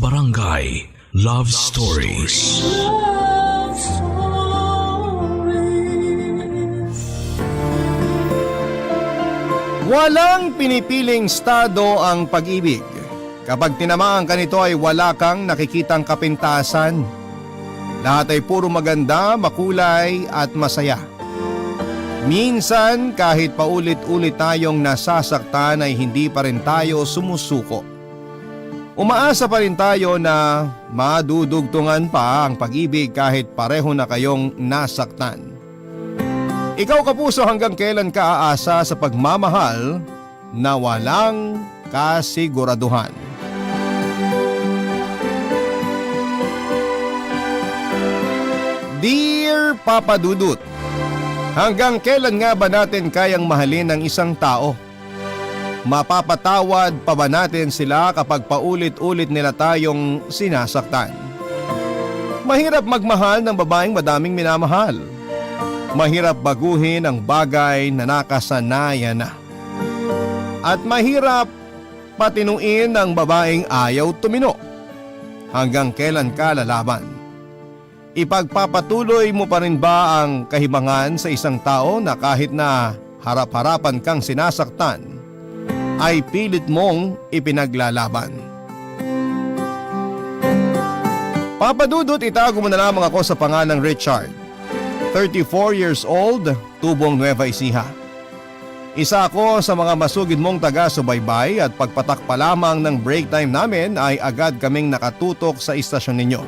Barangay Love Stories. Love Stories. Walang pinipiling estado ang pag-ibig. Kapag tinamaan ka nito ay wala kang nakikitang kapintasan. Lahat ay puro maganda, makulay at masaya. Minsan kahit paulit-ulit tayong nasasaktan ay hindi pa rin tayo sumusuko. Umaasa pa rin tayo na madudugtungan pa ang pag-ibig kahit pareho na kayong nasaktan. Ikaw kapuso, hanggang kailan ka aasa sa pagmamahal na walang kasiguraduhan? Dear Papa Dudut, hanggang kailan nga ba natin kayang mahalin ang isang tao? Mapapatawad pa ba natin sila kapag paulit-ulit nila tayong sinasaktan? Mahirap magmahal ng babaeng madaming minamahal. Mahirap baguhin ang bagay na nakasanayan na. At mahirap patinuin ang babaeng ayaw tumino. Hanggang kailan ka lalaban? Ipagpapatuloy mo pa rin ba ang kahibangan sa isang tao na kahit na harap-harapan kang sinasaktan, ay pilit mong ipinaglalaban? Papa Dudut, itago mo na lamang ako sa pangalang Richard. 34 years old, tubong Nueva Ecija. Isa ako sa mga masugid mong taga-subaybay at pagpatak pa lamang ng break time namin ay agad kaming nakatutok sa istasyon ninyo.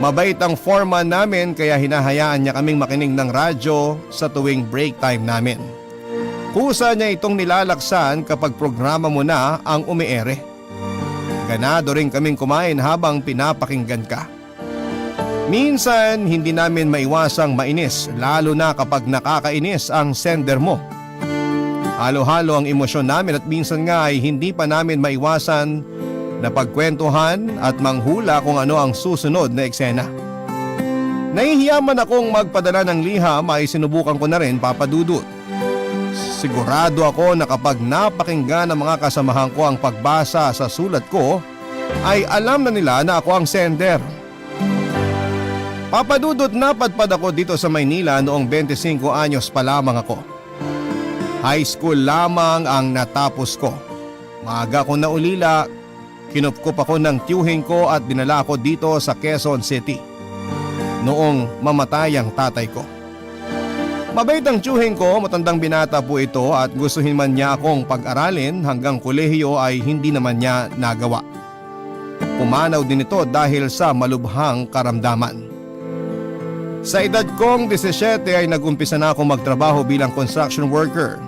Mabait ang foreman namin kaya hinahayaan niya kaming makinig ng radyo sa tuwing break time namin. Kusa niya itong nilalaksan kapag programa mo na ang umiere. Ganado rin kaming kumain habang pinapakinggan ka. Minsan hindi namin maiwasang mainis, lalo na kapag nakakainis ang sender mo. Halo-halo ang emosyon namin at minsan nga ay hindi pa namin maiwasan na pagkwentuhan at manghula kung ano ang susunod na eksena. Nahihiya man akong magpadala ng liham ay sinubukan ko na rin, Papa Dudut. Sigurado ako na kapag napakinggan ng mga kasamahan ko ang pagbasa sa sulat ko, ay alam na nila na ako ang sender. Papa Dudut, napadpad ako dito sa Maynila noong 25 anyos pa lamang ako. High school lamang ang natapos ko. Maaga ko na ulila, kinupkup ako ng tiyuhin ko at dinala ako dito sa Quezon City noong mamatay ang tatay ko. Mabait ang tiyuhin ko, matandang binata po ito at gustuhin man niya akong pag-aralin hanggang kolehiyo ay hindi naman niya nagawa. Pumanaw din ito dahil sa malubhang karamdaman. Sa edad kong 17 ay nag-umpisa na akong magtrabaho bilang construction worker.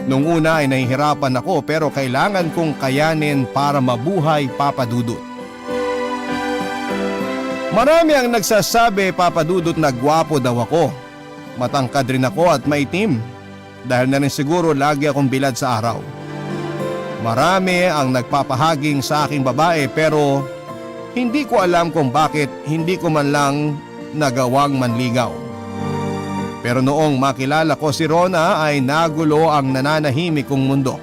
Nung una ay nahihirapan ako pero kailangan kong kayanin para mabuhay, Papa Dudut. Marami ang nagsasabi, Papa Dudut, na gwapo daw ako. Matangkad rin ako at maitim dahil na rin siguro lagi akong bilad sa araw. Marami ang nagpapahaging sa aking babae pero hindi ko alam kung bakit hindi ko man lang nagawang manligaw. Pero noong makilala ko si Rona ay nagulo ang nananahimik kong mundo.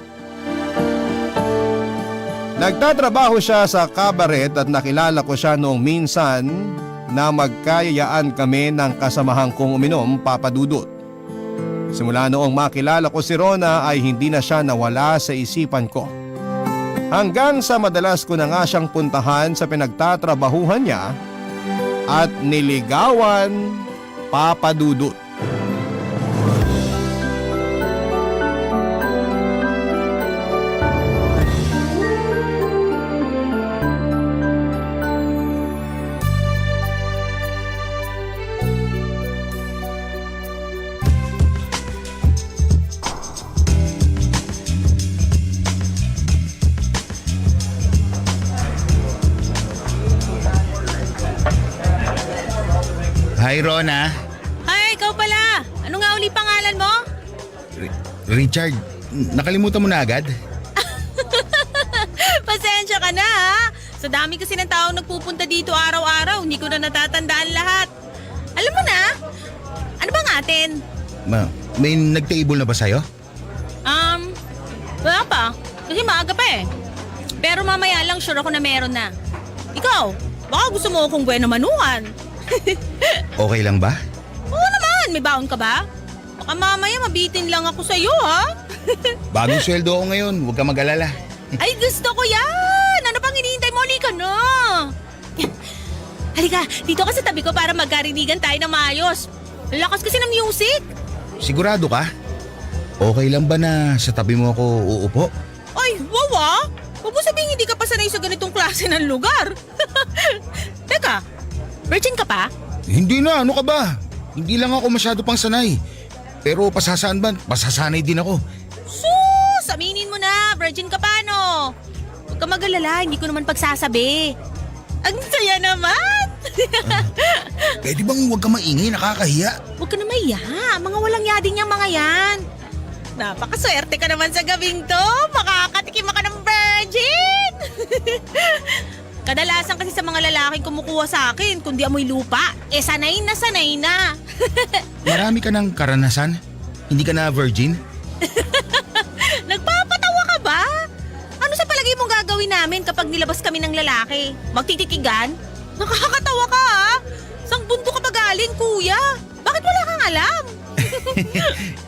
Nagtatrabaho siya sa cabaret at nakilala ko siya noong minsan na magkayayaan kami ng kasamahan kong uminom, Papa Dudut. Simula noong makilala ko si Rona ay hindi na siya nawala sa isipan ko. Hanggang sa madalas ko na nga siyang puntahan sa pinagtatrabahuhan niya at niligawan, Papa Dudut. Hi, Rona. Ay, ikaw pala. Ano nga uli pangalan mo? Richard, nakalimutan mo na agad? Pasensya ka na ha. Sa dami kasi ng taong nagpupunta dito araw-araw, hindi ko na natatandaan lahat. Alam mo na, ano bang atin? May nag-table na ba sa'yo? Wala pa. Kasi maaga pa eh. Pero mamaya lang sure ako na meron na. Ikaw, baka gusto mo akong buwena manukan. Okay lang ba? Oo naman, may baon ka ba? Baka mamaya mabitin lang ako sa'yo ha. Bagong sweldo ako ngayon, huwag ka mag-alala. Ay gusto ko yan! Ano pang hinihintay mo? Halika na! Halika, dito ka sa tabi ko para magkarinigan tayo ng maayos. Lakas kasi ng music. Sigurado ka? Okay lang ba na sa tabi mo ako uupo? Ay, wawa! Huwag mo sabihin hindi ka pa sanay sa ganitong klase ng lugar. Teka, virgin ka pa? Hindi na, ano ka ba? Hindi lang ako masyado pang sanay. Pero pasasanay din ako. Sus! Aminin mo na, virgin ka pa no? Huwag ka mag-alala, hindi ko naman pagsasabi. Ang saya naman! Pwede bang huwag ka maingay, nakakahiya? Huwag ka na maiya, mga walang yading yung mga yan. Napakaswerte ka naman sa gabing to, makakatikim ka ng virgin! Kadalasan kasi sa mga lalaking kumukuha sa akin, kundi amoy lupa, sanay na. Marami ka ng karanasan? Hindi ka na virgin? Nagpapatawa ka ba? Ano sa palagay mong gagawin namin kapag nilabas kami ng lalaki? Magtititigan? Nakakatawa ka ha? Sang bundo ka pa galing, kuya? Bakit wala kang alam?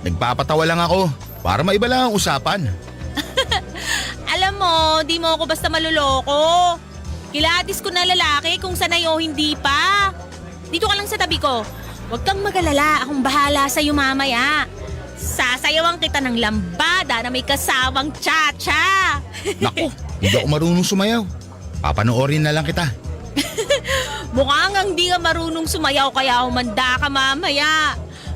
Nagpapatawa lang ako para maiba lang ang usapan. Alam mo, di mo ako basta maluloko. Kilatis ko na lalaki kung sanay o hindi pa. Dito ka lang sa tabi ko. Huwag kang mag-alala, akong bahala sa'yo mamaya. Sasayawan kita ng lambada na may kasawang cha-cha. Naku, hindi ako marunong sumayaw. Papanoorin na lang kita. Mukhang hindi ka marunong sumayaw kaya umanda ka mamaya.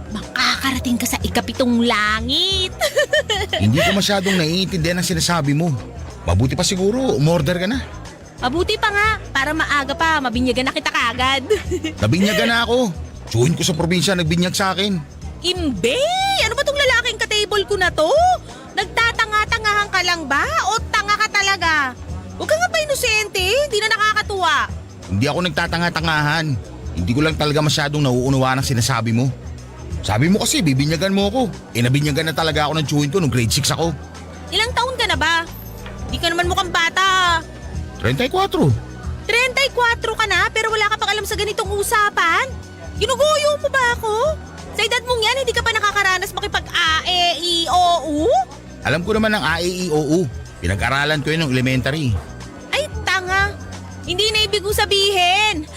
Makakarating ka sa ikapitong langit. Hindi ko masyadong naiintindihan ang sinasabi mo. Mabuti pa siguro, umorder ka na. Mabuti pa nga, para maaga pa, mabinyagan na kita kagad. Nabinyagan na ako. Tsuhin ko sa probinsya, nagbinyag sa akin. Imbe! Ano ba tong lalaking ka-table ko na to? Nagtatanga-tangahan ka lang ba? O tanga ka talaga? Huwag ka nga pa inosente, hindi na nakakatuwa. Hindi ako nagtatanga-tangahan. Hindi ko lang talaga masyadong nauunawaan ang sinasabi mo. Sabi mo kasi, bibinyagan mo ako. Nabinyagan na talaga ako ng tsuhin ko nung grade 6 ako. Ilang taon ka na ba? Di ka naman mukhang bata. 34. 34 ka na pero wala ka pang alam sa ganitong usapan? Ginuguyo mo ba ako? Sa edad mong yan, hindi ka pa nakakaranas makipag-A-E-I-O-U? Alam ko naman ang AEIOU. Pinag-aralan ko yun ng elementary. Ay, tanga. Hindi na ibig sabihin.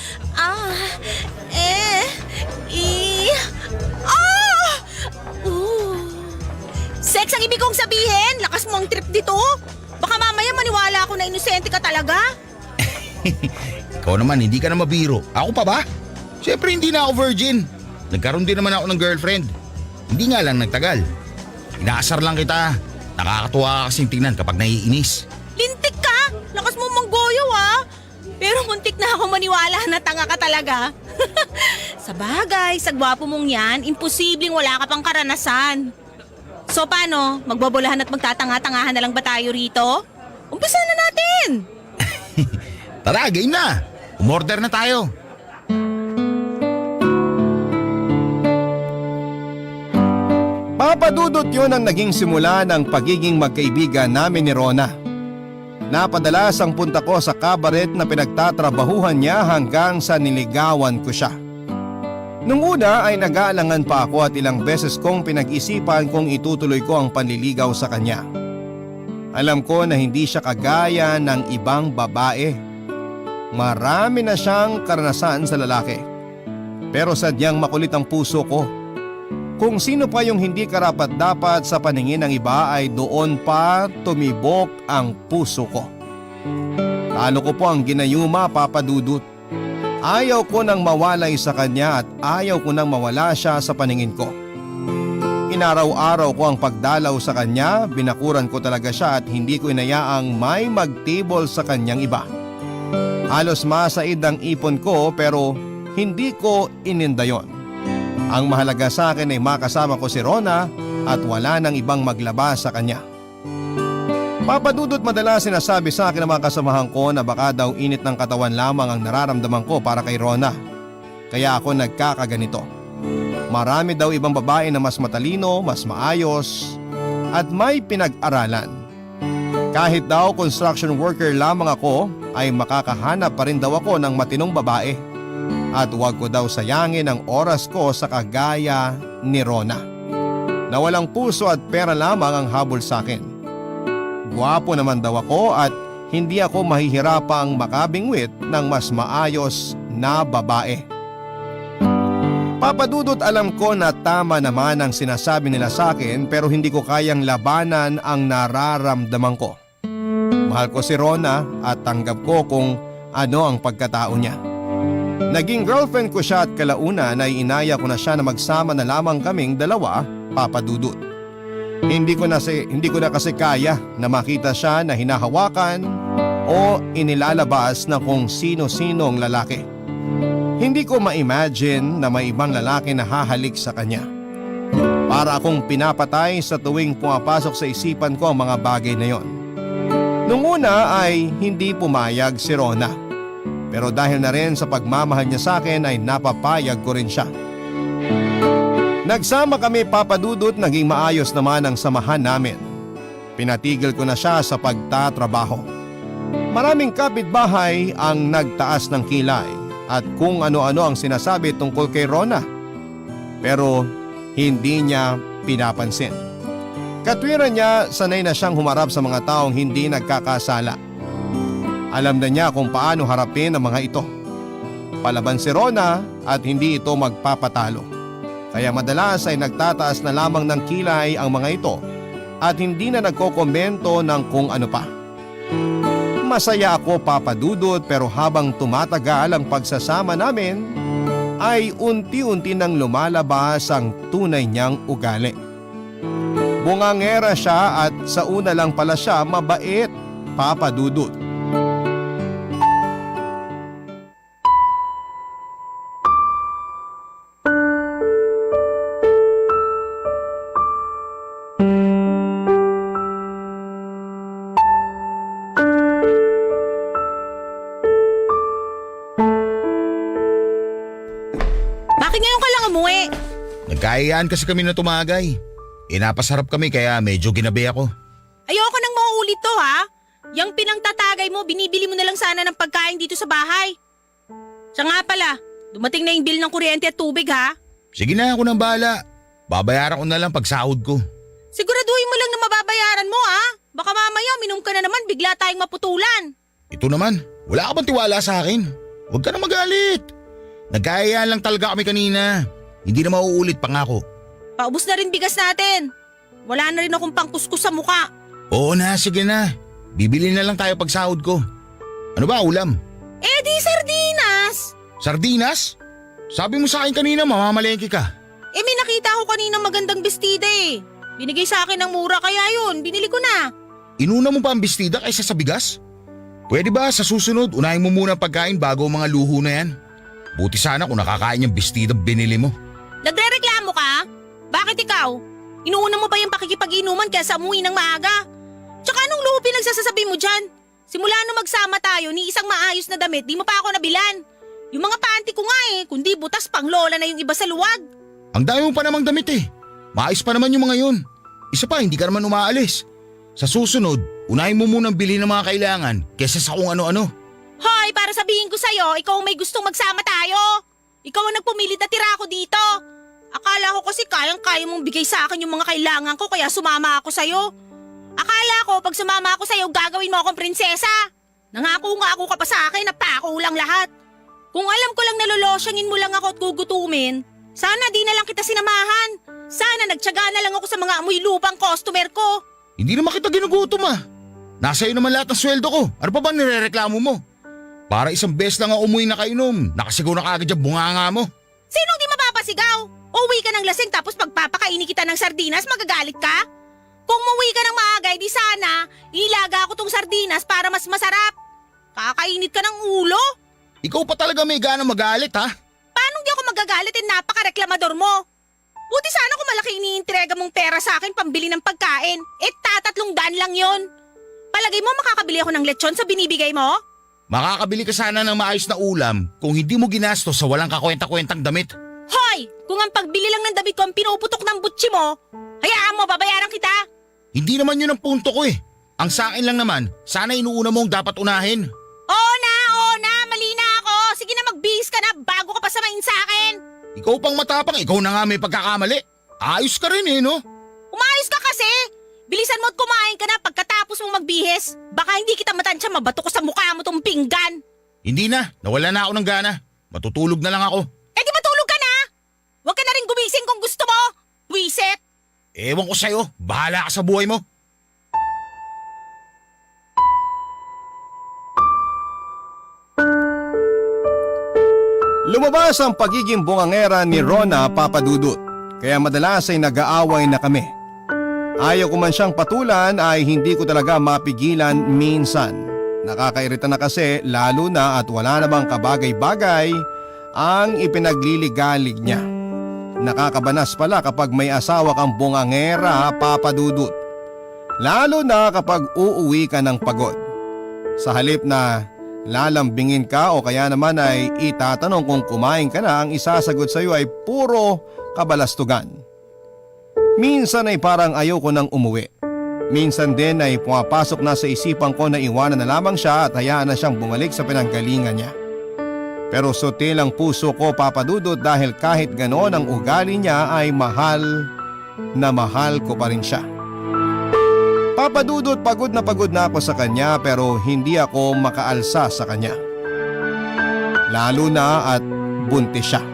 Sex ang ibig kong sabihin. Lakas mo ang trip dito. Baka mamaya maniwala ako na inosente ka talaga. Ikaw naman, hindi ka na mabiro. Ako pa ba? Siyempre hindi na ako virgin. Nagkaroon din naman ako ng girlfriend. Hindi nga lang nagtagal. Inaasar lang kita. Nakakatuwa ka kasing tingnan kapag naiinis. Lintik ka! Lakas mo manggoyo ah! Pero muntik na ako maniwala na tanga ka talaga. Sa bagay, sa gwapo mong yan, imposibleng wala ka pang karanasan. So paano? Magbobolahan at magtatanga-tangahan na lang ba tayo rito? Umpisa na natin! Tara, game na! Umorder na tayo. Papadudot yun ang naging simula ng pagiging magkaibigan namin ni Rona. Napadalas ang punta ko sa kabaret na pinagtatrabahuhan niya hanggang sa niligawan ko siya. Nung una ay nag-aalangan pa ako at ilang beses kong pinag-isipan kung itutuloy ko ang panliligaw sa kanya. Alam ko na hindi siya kagaya ng ibang babae. Marami na siyang karanasan sa lalaki. Pero sadyang makulit ang puso ko. Kung sino pa yung hindi karapat-dapat sa paningin ng iba ay doon pa tumibok ang puso ko. Lalo ko po ang ginayuma, Papa Dudut. Ayaw ko nang mawalay sa kanya at ayaw ko nang mawala siya sa paningin ko. Inaraw-araw ko ang pagdalaw sa kanya, binakuran ko talaga siya at hindi ko inayaang may mag-table sa kanyang iba. Halos masaid ang ipon ko pero hindi ko ininda yon. Ang mahalaga sa akin ay makasama ko si Rona at wala nang ibang maglabas sa kanya. Papadudot madalas sinasabi sa akin ng mga kasamahan ko na baka daw init ng katawan lamang ang nararamdaman ko para kay Rona. Kaya ako nagkakaganito. Marami daw ibang babae na mas matalino, mas maayos at may pinag-aralan. Kahit daw construction worker lamang ako ay makakahanap pa rin daw ako ng matinong babae. At huwag ko daw sayangin ang oras ko sa kagaya ni Rona, na walang puso at pera lamang ang habol sa akin. Gwapo naman daw ako at hindi ako mahihirapang makabingwit ng mas maayos na babae. Papadudot, alam ko na tama naman ang sinasabi nila sa akin pero hindi ko kayang labanan ang nararamdaman ko. Mahal ko si Rona at tanggap ko kung ano ang pagkatao niya. Naging girlfriend ko siya at kalaunan ay inaya ko na siya na magsama na lamang kaming dalawa, Papadudot. Hindi ko na kasi kaya na makita siya na hinahawakan o inilalabas na kung sino-sinong lalaki. Hindi ko ma-imagine na may ibang lalaki na hahalik sa kanya. Para akong pinapatay sa tuwing pumapasok sa isipan ko ang mga bagay na yon. Nung una ay hindi pumayag si Rona. Pero dahil na rin sa pagmamahal niya sa akin ay napapayag ko rin siya. Nagsama kami, Papadudot, naging maayos naman ang samahan namin. Pinatigil ko na siya sa pagtatrabaho. Maraming kapitbahay ang nagtaas ng kilay at kung ano-ano ang sinasabi tungkol kay Rona. Pero hindi niya pinapansin. Katwiran niya, sanay na siyang humarap sa mga taong hindi nagkakasala. Alam na niya kung paano harapin ang mga ito. Palaban si Rona at hindi ito magpapatalo. Kaya madalas ay nagtataas na lamang ng kilay ang mga ito at hindi na nagkokomento ng kung ano pa. Masaya ako, Papadudot, pero habang tumatagal ang pagsasama namin ay unti-unti nang lumalabas ang tunay niyang ugali. Bungangera siya at sa una lang pala siya mabait, Papadudot. Bakit ngayon ka lang umuwi? Nagkayaan kasi kami na tumagay. Napasarap kami kaya medyo ginabi ako. Ayoko nang mauulit to ha. Yang pinangtatagay mo, binibili mo na lang sana ng pagkain dito sa bahay. Siya nga pala, dumating na yung bill ng kuryente at tubig ha. Sige na, ako nang bahala. Babayaran ko na lang pag sahod ko. Siguraduhin mo lang na mababayaran mo ha. Baka mamaya minom ka na naman, bigla tayong maputulan. Ito naman, wala ka bang tiwala sa akin? Huwag ka na magalit. Nagkayaan lang talaga kami kanina. Hindi na mauulit, pangako. Paubos na rin bigas natin. Wala na rin akong pangkuskus sa muka. Oo na, sige na. Bibili na lang tayo pag sahod ko. Ano ba, ulam? Eh di sardinas. Sardinas? Sabi mo sa akin kanina mamamalengke ka. Eh may nakita ko kanina magandang bestida eh. Binigay sa akin ng mura kaya yun, binili ko na. Inuna mo pa ang bestida kaysa sa bigas? Pwede ba sa susunod unahin mo muna ang pagkain bago ang mga luho na yan? Buti sana kung nakakain yung bestida binili mo. Nagre-reklamo ka? Bakit ikaw? Inuuna mo pa yung pakikipag-inuman kaya sa umuwi ng maaga? Tsaka anong luho pinagsasasabi mo dyan? Simula nung magsama tayo ni isang maayos na damit, di mo pa ako nabilan. Yung mga panty ko nga eh, kundi butas pang lola na yung iba sa luwag. Ang dami mo pa namang damit eh. Maayos pa naman yung mga yun. Isa pa, hindi ka naman umaalis. Sa susunod, unahin mo munang bilhin ng mga kailangan kaysa sa kung ano-ano. Hoy, para sabihin ko sa'yo, ikaw ang may gustong magsama tayo. Ikaw ang nagpumilit na tira ako dito. Akala ko kasi kayang-kaya mong bigay sa akin yung mga kailangan ko kaya sumama ako sa'yo. Akala ko pag sumama ako sa'yo gagawin mo akong prinsesa. Nangako nga ako ka pa sa akin na pako lang lahat. Kung alam ko lang nalolosyangin mo lang ako at gugutumin, sana di na lang kita sinamahan. Sana nagtiyaga na lang ako sa mga amoy lupang customer ko. Hindi naman kita ginugutom ah. Nasa iyo naman lahat ng sweldo ko. Ano pa bang nirereklamo mo? Para isang beses lang ang umuwi na kainom, nakasigaw na kaagad yung bunganga mo. Sinong di mapapasigaw? Uwi ka ng lasing tapos pagpapakaini kita ng sardinas, magagalit ka? Kung muwi ka ng maaga, di sana ilaga ako tong sardinas para mas masarap. Kakainit ka ng ulo? Ikaw pa talaga may gana magalit ha? Paano di ako magagalit napaka-reklamador mo? Buti sana kung malaki iniintrega mong pera sa akin pambili ng pagkain, ₱300 lang yon. Palagay mo makakabili ako ng lechon sa binibigay mo? Makakabili ka sana ng maayos na ulam kung hindi mo ginastos sa walang kakwenta-kwentang damit. Hoy! Kung ang pagbili lang ng damit ko ang pinuputok ng butsi mo, hayaan mo, babayaran kita! Hindi naman yun ang punto ko eh. Ang sa akin lang naman, sana inuuna mo ang dapat unahin. Oo na, mali na ako. Sige na, magbihis ka na bago ka pa samayin sa akin. Ikaw pang matapang, ikaw na nga may pagkakamali. Ayos ka rin no? Umayos ka kasi. Bilisan mo at kumain ka na pagkatapos mong magbihis. Baka hindi kita matansya, mabato ko sa mukha mo tong pinggan. Hindi na, nawala na ako ng gana. Matutulog na lang ako. Eh di matulog ka na. Huwag ka na rin gumising kung gusto mo. Wiset. Ewan ko sa'yo, bahala ka sa buhay mo. Lumabas ang pagiging bungangera ni Rona Papadudut, kaya madalas ay nag-aaway na kami. Ayaw ko man siyang patulan ay hindi ko talaga mapigilan minsan. Nakakairita na kasi lalo na at wala namang kabagay-bagay ang ipinagliligalig niya. Nakakabanas pala kapag may asawa kang bungangera, Papadudut. Lalo na kapag uuwi ka ng pagod. Sa halip na lalambingin ka o kaya naman ay itatanong kung kumain ka na, ang isasagot sa iyo ay puro kabalastugan. Minsan ay parang ayoko nang umuwi. Minsan din ay pumapasok na sa isipan ko na iwanan na lamang siya at hayaan na siyang bumalik sa pinanggalingan niya. Pero sutil ang puso ko, Papadudut, dahil kahit ganoon ang ugali niya ay mahal ko pa rin siya. Papadudot, pagod na ako sa kanya pero hindi ako makaalsa sa kanya. Lalo na at buntis siya.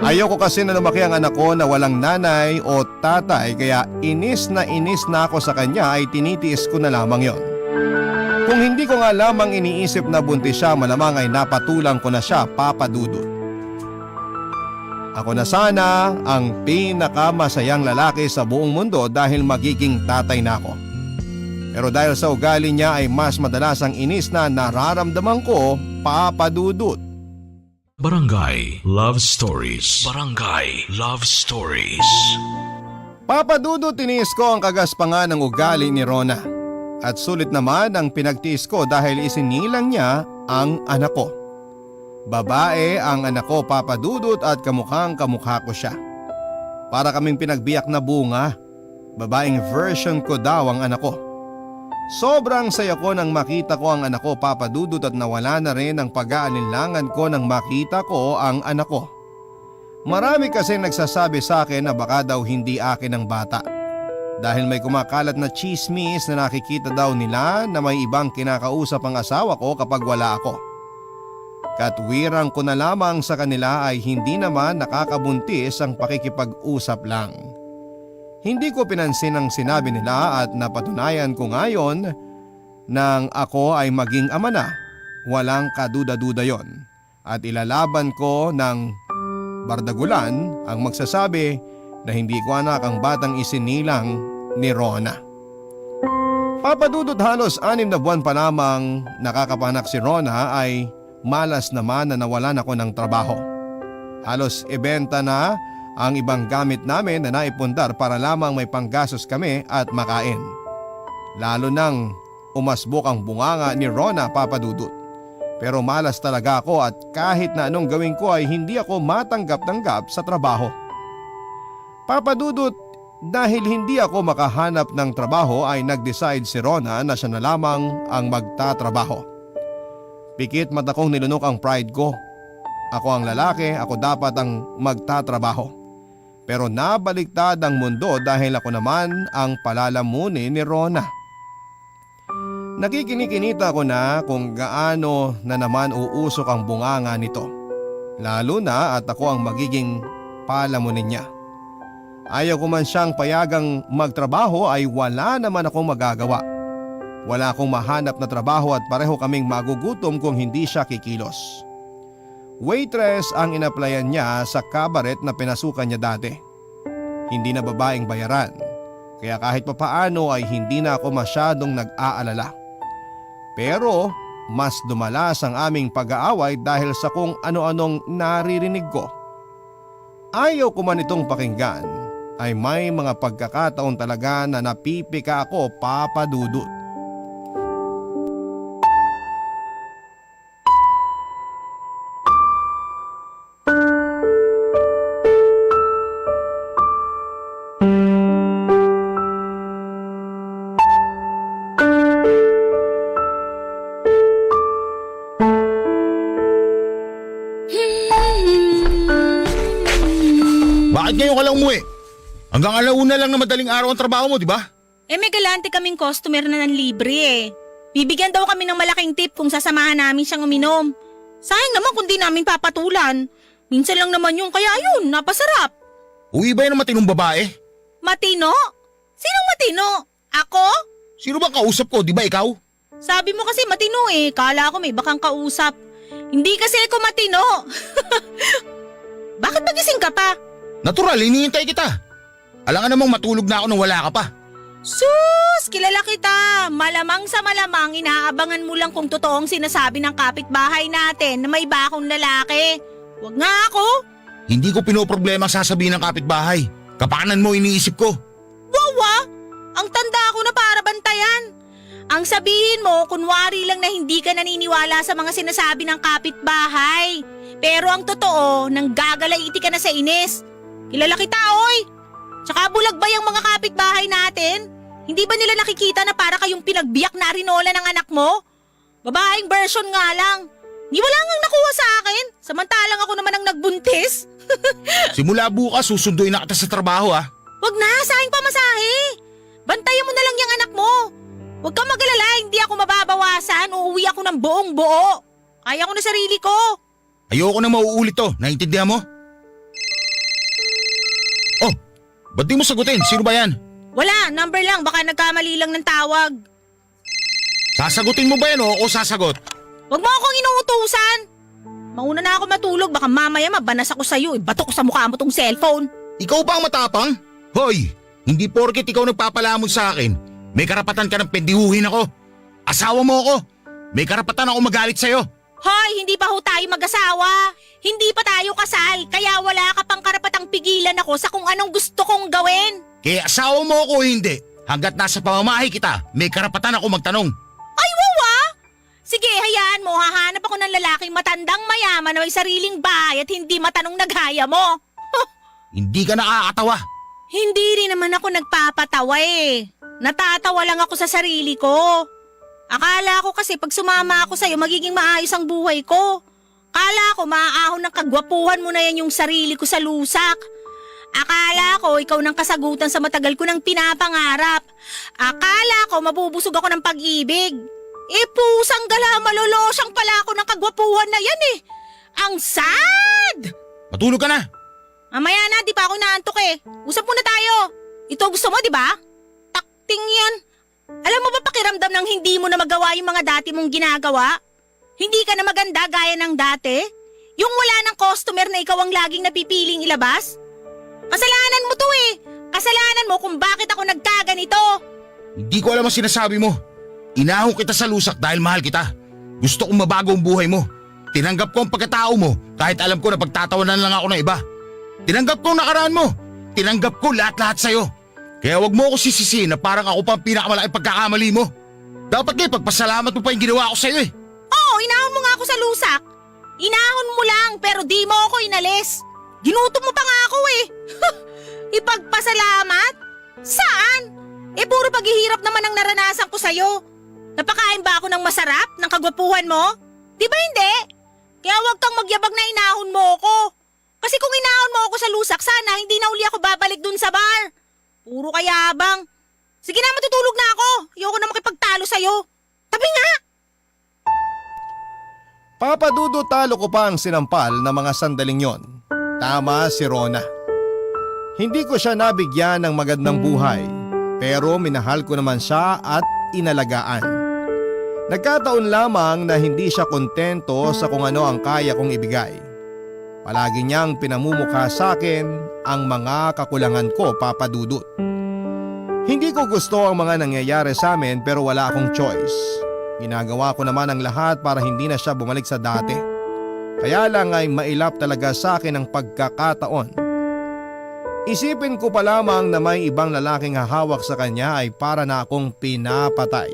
Ayoko kasi na lumaki ang anak ko na walang nanay o tatay, kaya inis na ako sa kanya ay tinitiis ko na lamang yon. Kung hindi ko nga lamang iniisip na buntis siya, malamang ay napatulang ko na siya, Papadudot. Ako na sana ang pinakamasayang lalaki sa buong mundo dahil magiging tatay na ako. Pero dahil sa ugali niya ay mas madalas ang inis na nararamdaman ko, Papadudut. Barangay Love Stories. Barangay Love Stories. Papadudut, tiniis ko ang kagaspangan ng ugali ni Rona. At sulit naman ang pinagtiis ko dahil isinilang niya ang anak ko. Babae ang anak ko, Papadudut, at kamukhang kamukha ko siya. Para kaming pinagbiyak na bunga. Babaeng version ko daw ang anak ko. Sobrang saya ko nang makita ko ang anak ko, Papadudut, at nawala na rin ang pag-aalinlangan ko nang makita ko ang anak ko. Marami kasi nagsasabi sa akin na baka daw hindi akin ang bata. Dahil may kumakalat na chismis na nakikita daw nila na may ibang kinakausap ang asawa ko kapag wala ako. Katwirang ko na lamang sa kanila ay hindi naman nakakabuntis ang pakikipag-usap lang. Hindi ko pinansin ang sinabi nila at napatunayan ko ngayon nang ako ay maging ama na. Walang kaduda-duda yon. At ilalaban ko ng bardagulan ang magsasabi na hindi ko anak ang batang isinilang ni Rona. Papadudot, halos 6 na buwan pa lamang nakakapanak si Rona ay malas naman na nawalan ako ng trabaho. Halos ibenta na ang ibang gamit namin na naipundar para lamang may panggastos kami at makain. Lalo nang umasbok ang bunganga ni Rona, Papadudut. Pero malas talaga ako at kahit na anong gawin ko ay hindi ako matanggap-tanggap sa trabaho. Papadudut, dahil hindi ako makahanap ng trabaho ay nag-decide si Rona na siya na lamang ang magtatrabaho. Pikit mata kong nilunok ang pride ko. Ako ang lalaki, ako dapat ang magtatrabaho. Pero nabaliktad ang mundo dahil ako naman ang palalamunin ni Rona. Nakikinikinita ko na kung gaano na naman uusok ang bunganga nito. Lalo na at ako ang magiging palamunin niya. Ayaw ko man siyang payagang magtrabaho ay wala naman akong magagawa. Wala akong mahanap na trabaho at pareho kaming magugutom kung hindi siya kikilos. Waitress ang inaplayan niya sa cabaret na pinasukan niya dati. Hindi na babaeng bayaran, kaya kahit papaano ay hindi na ako masyadong nag-aalala. Pero mas dumalas ang aming pag-aaway dahil sa kung ano-anong naririnig ko. Ayaw ko man itong pakinggan, ay may mga pagkakataon talaga na napipika ako, Papadudut. Bakit ngayon ka lang umuwi? Hanggang alauna lang na madaling araw ang trabaho mo, di ba? May galante kaming customer na ng libre eh. Bibigyan daw kami ng malaking tip kung sasamahan namin siyang uminom. Sayang naman kung di namin papatulan. Minsan lang naman yung kaya yun, napasarap. Uwi ba yan ng matinong babae? Matino? Sinong matino? Ako? Sino ba kausap ko, di ba ikaw? Sabi mo kasi matino eh. Kala ko may bakang kausap. Hindi kasi ako matino. Bakit magising ka pa? Natural, hinihintay kita. Alangan namang matulog na ako nang wala ka pa. Sus! Kilala kita. Malamang sa malamang inaabangan mo lang kung totoong sinasabi ng kapitbahay natin na may bakong lalaki. Wag nga ako. Hindi ko pinoproblema ang sasabihin ng kapitbahay. Kapanan mo iniisip ko. Wawa! Ang tanda ko na para bantayan. Ang sabihin mo, kunwari lang na hindi ka naniniwala sa mga sinasabi ng kapitbahay. Pero ang totoo, nanggagalaiti ka na sa inis. Kilala kita, oy! Tsaka bulagbay ang mga kapitbahay natin. Hindi ba nila nakikita na para kayong pinagbiyak na arinola ng anak mo? Babaeng version nga lang. Di wala ngang nakuha sa akin. Samantalang ako naman ang nagbuntis. Simula bukas, susunduin na kita sa trabaho ah. Wag na, sayang pamasahe. Bantayan mo na lang yung anak mo. Huwag kang mag-alala, hindi ako mababawasan. Uuwi ako ng buong buo. Kaya ko na sarili ko. Ayoko na mauulit to, naiintindihan mo? Oh, ba't di mo sagutin? Sino ba yan? Wala, number lang. Baka nagkamali lang ng tawag. Sasagutin mo ba yan o ako sasagot? Huwag mo akong inuutusan. Mauna na ako matulog. Baka mamaya mabanas ako sa'yo. Bato ko sa mukha mo tong cellphone. Ikaw ba ang matapang? Hoy, hindi porket ikaw nagpapalamon sa akin, may karapatan ka ng pendihuhin ako. Asawa mo ako. May karapatan ako magalit sa'yo. Hoy, hindi pa ho tayo mag-asawa. Hindi pa tayo kasal. Kaya wala ka pang karapatang pigilan ako sa kung anong gusto kong gawin. Kaya asawa mo ako o hindi, hanggat nasa pamamahay kita, may karapatan ako magtanong. Ay, wawa! Sige, hayaan mo. Hahanap ako ng lalaking matandang mayaman na may sariling bahay at hindi matanong naghaya mo. Hindi ka nakakatawa. Hindi rin naman ako nagpapatawa eh. Natatawa lang ako sa sarili ko. Akala ko kasi pag sumama ako sa'yo, magiging maayos ang buhay ko. Akala ko maaahon ng kagwapuhan mo na yan yung sarili ko sa lusak. Akala ko ikaw nang kasagutan sa matagal ko nang pinapangarap. Akala ko mabubusog ako ng pag-ibig. Pusang gala, malolosyang pala ako ng kagwapuhan na yan eh. Ang sad! Matulog ka na. Mamaya na, di pa ako inaantok eh. Usap muna tayo. Ito gusto mo, di ba? Takting yan. Alam mo ba pakiramdam ng hindi mo na magawa yung mga dati mong ginagawa? Hindi ka na maganda gaya ng dati? Yung wala ng customer na ikaw ang laging napipiling ilabas? Kasalanan mo to eh. Kasalanan mo kung bakit ako nagkaganito. Hindi ko alam ang sinasabi mo. Inahon kita sa lusak dahil mahal kita. Gusto kong mabago ang buhay mo. Tinanggap ko ang pagkatao mo kahit alam ko na pagtatawanan lang ako ng iba. Tinanggap ko ang nakaraan mo. Tinanggap ko lahat-lahat sa'yo. Kaya wag mo ako sisisihin na parang ako pa ang pinakamalaking pagkakamali mo. Dapat nga pagpasalamat mo pa yung ginawa ko sa'yo eh. Oo, inahon mo nga ako sa lusak. Inahon mo lang pero di mo ako inalis. Ginutom mo pa nga ako eh. Ipagpasalamat? Saan? Puro paghihirap naman ang naranasan ko sa'yo. Napakain ba ako ng masarap ng kagwapuhan mo? Di ba hindi? Kaya wag kang magyabag na inahon mo ako. Kasi kung inahon mo ako sa lusak, sana hindi na uli ako babalik dun sa bar. Puro kayabang. Sige na, matutulog na ako. Ayoko na makipagtalo sa'yo. Tabi nga! Papadudo talo ko pa ang sinampal na mga sandaling yon. Tama si Rona. Hindi ko siya nabigyan ng magandang buhay, pero minahal ko naman siya at inalagaan. Nagkataon lamang na hindi siya kontento sa kung ano ang kaya kong ibigay. Palagi niyang pinamumukha sa akin ang mga kakulangan ko, Papadudot. Hindi ko gusto ang mga nangyayari sa amin pero wala akong choice. Ginagawa ko naman ang lahat para hindi na siya bumalik sa dati. Kaya lang ay mailap talaga sa akin ang pagkakataon. Isipin ko pa lamang na may ibang lalaking hahawak sa kanya ay para na akong pinapatay.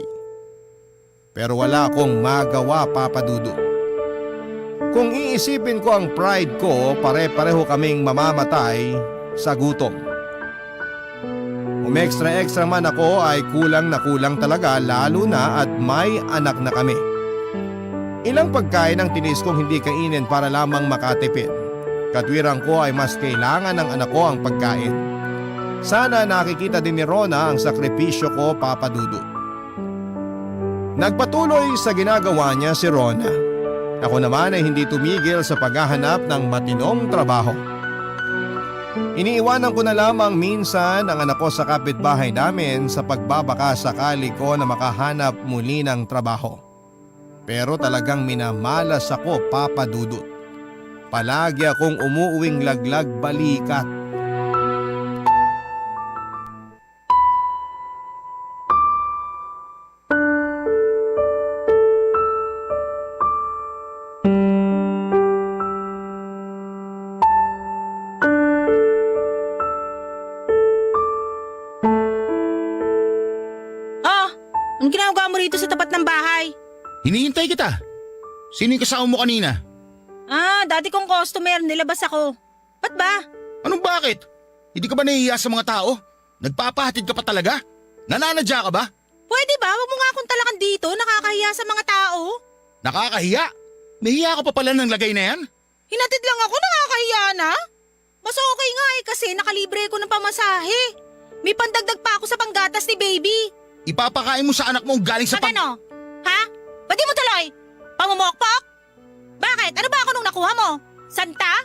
Pero wala akong magawa, Papadudot. Kung iisipin ko ang pride ko, pare-pareho kaming mamamatay sa gutom. Kung extra man ako ay kulang na kulang talaga, lalo na at may anak na kami. Ilang pagkain ang tinis kong hindi kainin para lamang makatipid. Katwiran ko ay mas kailangan ng anak ko ang pagkain. Sana nakikita din ni Rona ang sakripisyo ko, Papa Dudut. Nagpatuloy sa ginagawa niya si Rona. Ako naman ay hindi tumigil sa paghahanap ng matinong trabaho. Iniiwanan ko na lamang minsan ang anak ko sa kapitbahay namin sa pagbabaka sakali ko na makahanap muli ng trabaho. Pero talagang minamalas ako, Papa Dudut. Palagi akong umuuwing laglag balikat. Anong ginagawa mo rito sa tapat ng bahay? Hinihintay kita. Sino yung kasama mo kanina? Dati kong customer, nilabas ako. Ba't ba? Anong bakit? Hindi ka ba nahihiya sa mga tao? Nagpapahatid ka pa talaga? Nananadya ka ba? Pwede ba? Huwag mo nga akong talakan dito, nakakahiya sa mga tao. Nakakahiya? Nahiya ka pa pala ng lagay na yan? Hinatid lang ako, nakakahiya na. Mas okay nga kasi nakalibre ko ng pamasahe. May pandagdag pa ako sa panggatas ni baby. Ipapakain mo sa anak mo galing sa Ano? Ha? Ba't di mo tuloy? Pamumokpok? Bakit? Ano ba ako nung nakuha mo? Santa?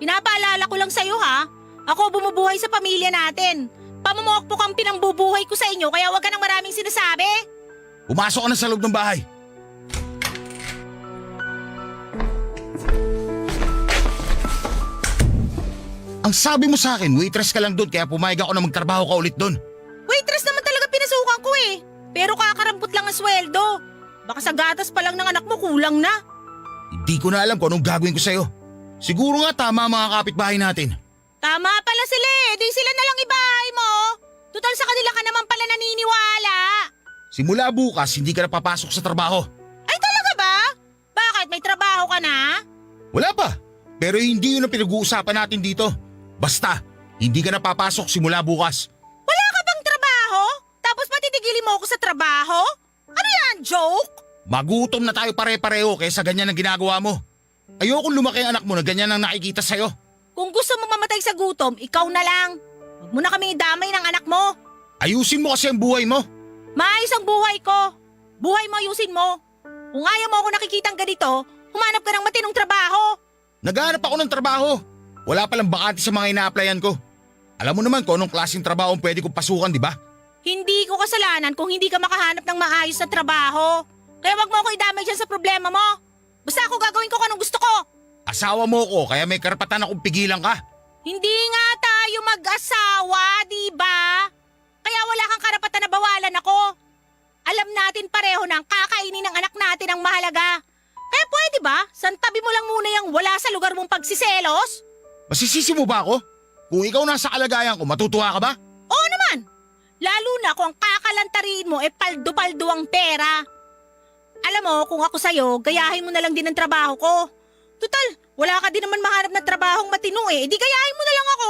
Pinapaalala ko lang sa'yo ha. Ako bumubuhay sa pamilya natin. Pamumokpok ang pinangbubuhay ko sa inyo kaya wag ka nang maraming sinasabi. Pumasok ka na sa loob ng bahay. Ang sabi mo sa akin, waitress ka lang doon kaya pumayag ako na magtrabaho ka ulit doon. Waitress naman talaga pinasukan ko eh. Pero kakarampot lang ang sweldo. Baka sa gatas pa lang ng anak mo kulang na. Hindi ko na alam kung anong gagawin ko sa'yo. Siguro nga tama ang mga kapitbahay natin. Tama pala sila eh. Di sila na lang ibahay mo. Tutal sa kanila ka naman pala naniniwala. Simula bukas, hindi ka na papasok sa trabaho. Ay talaga ba? Bakit? May trabaho ka na? Wala pa. Pero hindi yun ang pinag-uusapan natin dito. Basta, hindi ka na papasok simula bukas. Wala ka bang trabaho? Tapos matitigilin mo ako sa trabaho? Ano yan, joke? Magutom na tayo pare-pareho kaysa ganyan ang ginagawa mo. Ayokong lumaki ang anak mo na ganyan ang nakikita sa'yo. Kung gusto mo mamatay sa gutom, ikaw na lang. Huwag mo na kaming idamay ng anak mo. Ayusin mo kasi ang buhay mo. Maayos ang buhay ko. Buhay mo ayusin mo. Kung ayaw mo ako nakikitang ganito, humanap ka ng matinong trabaho. Naghahanap ako ng trabaho. Wala palang bakante sa mga ina-applyan ko. Alam mo naman kung anong klaseng trabaho ang pwede kong pasukan, di ba? Hindi ko kasalanan kung hindi ka makahanap ng maayos na trabaho. Kaya wag mo ako idamay dyan sa problema mo. Basta ako gagawin ko kung anong gusto ko. Asawa mo ko kaya may karapatan akong pigilan ka. Hindi nga tayo mag-asawa, di ba? Kaya wala kang karapatan na bawalan ako. Alam natin pareho na ang kakainin ng anak natin ang mahalaga. Kaya pwede ba, santabi mo lang muna yung wala sa lugar mong pagsiselos? Masisisi mo ba ako? Kung ikaw nasa kalagayan ko, matutuwa ka ba? Oo naman. Lalo na kung ang kakalantariin mo paldo-paldo ang pera. Alam mo, kung ako sa'yo, gayahin mo na lang din ang trabaho ko. Tutal, wala ka din naman mahanap na trabahong matino eh. Di gayahin mo na lang ako.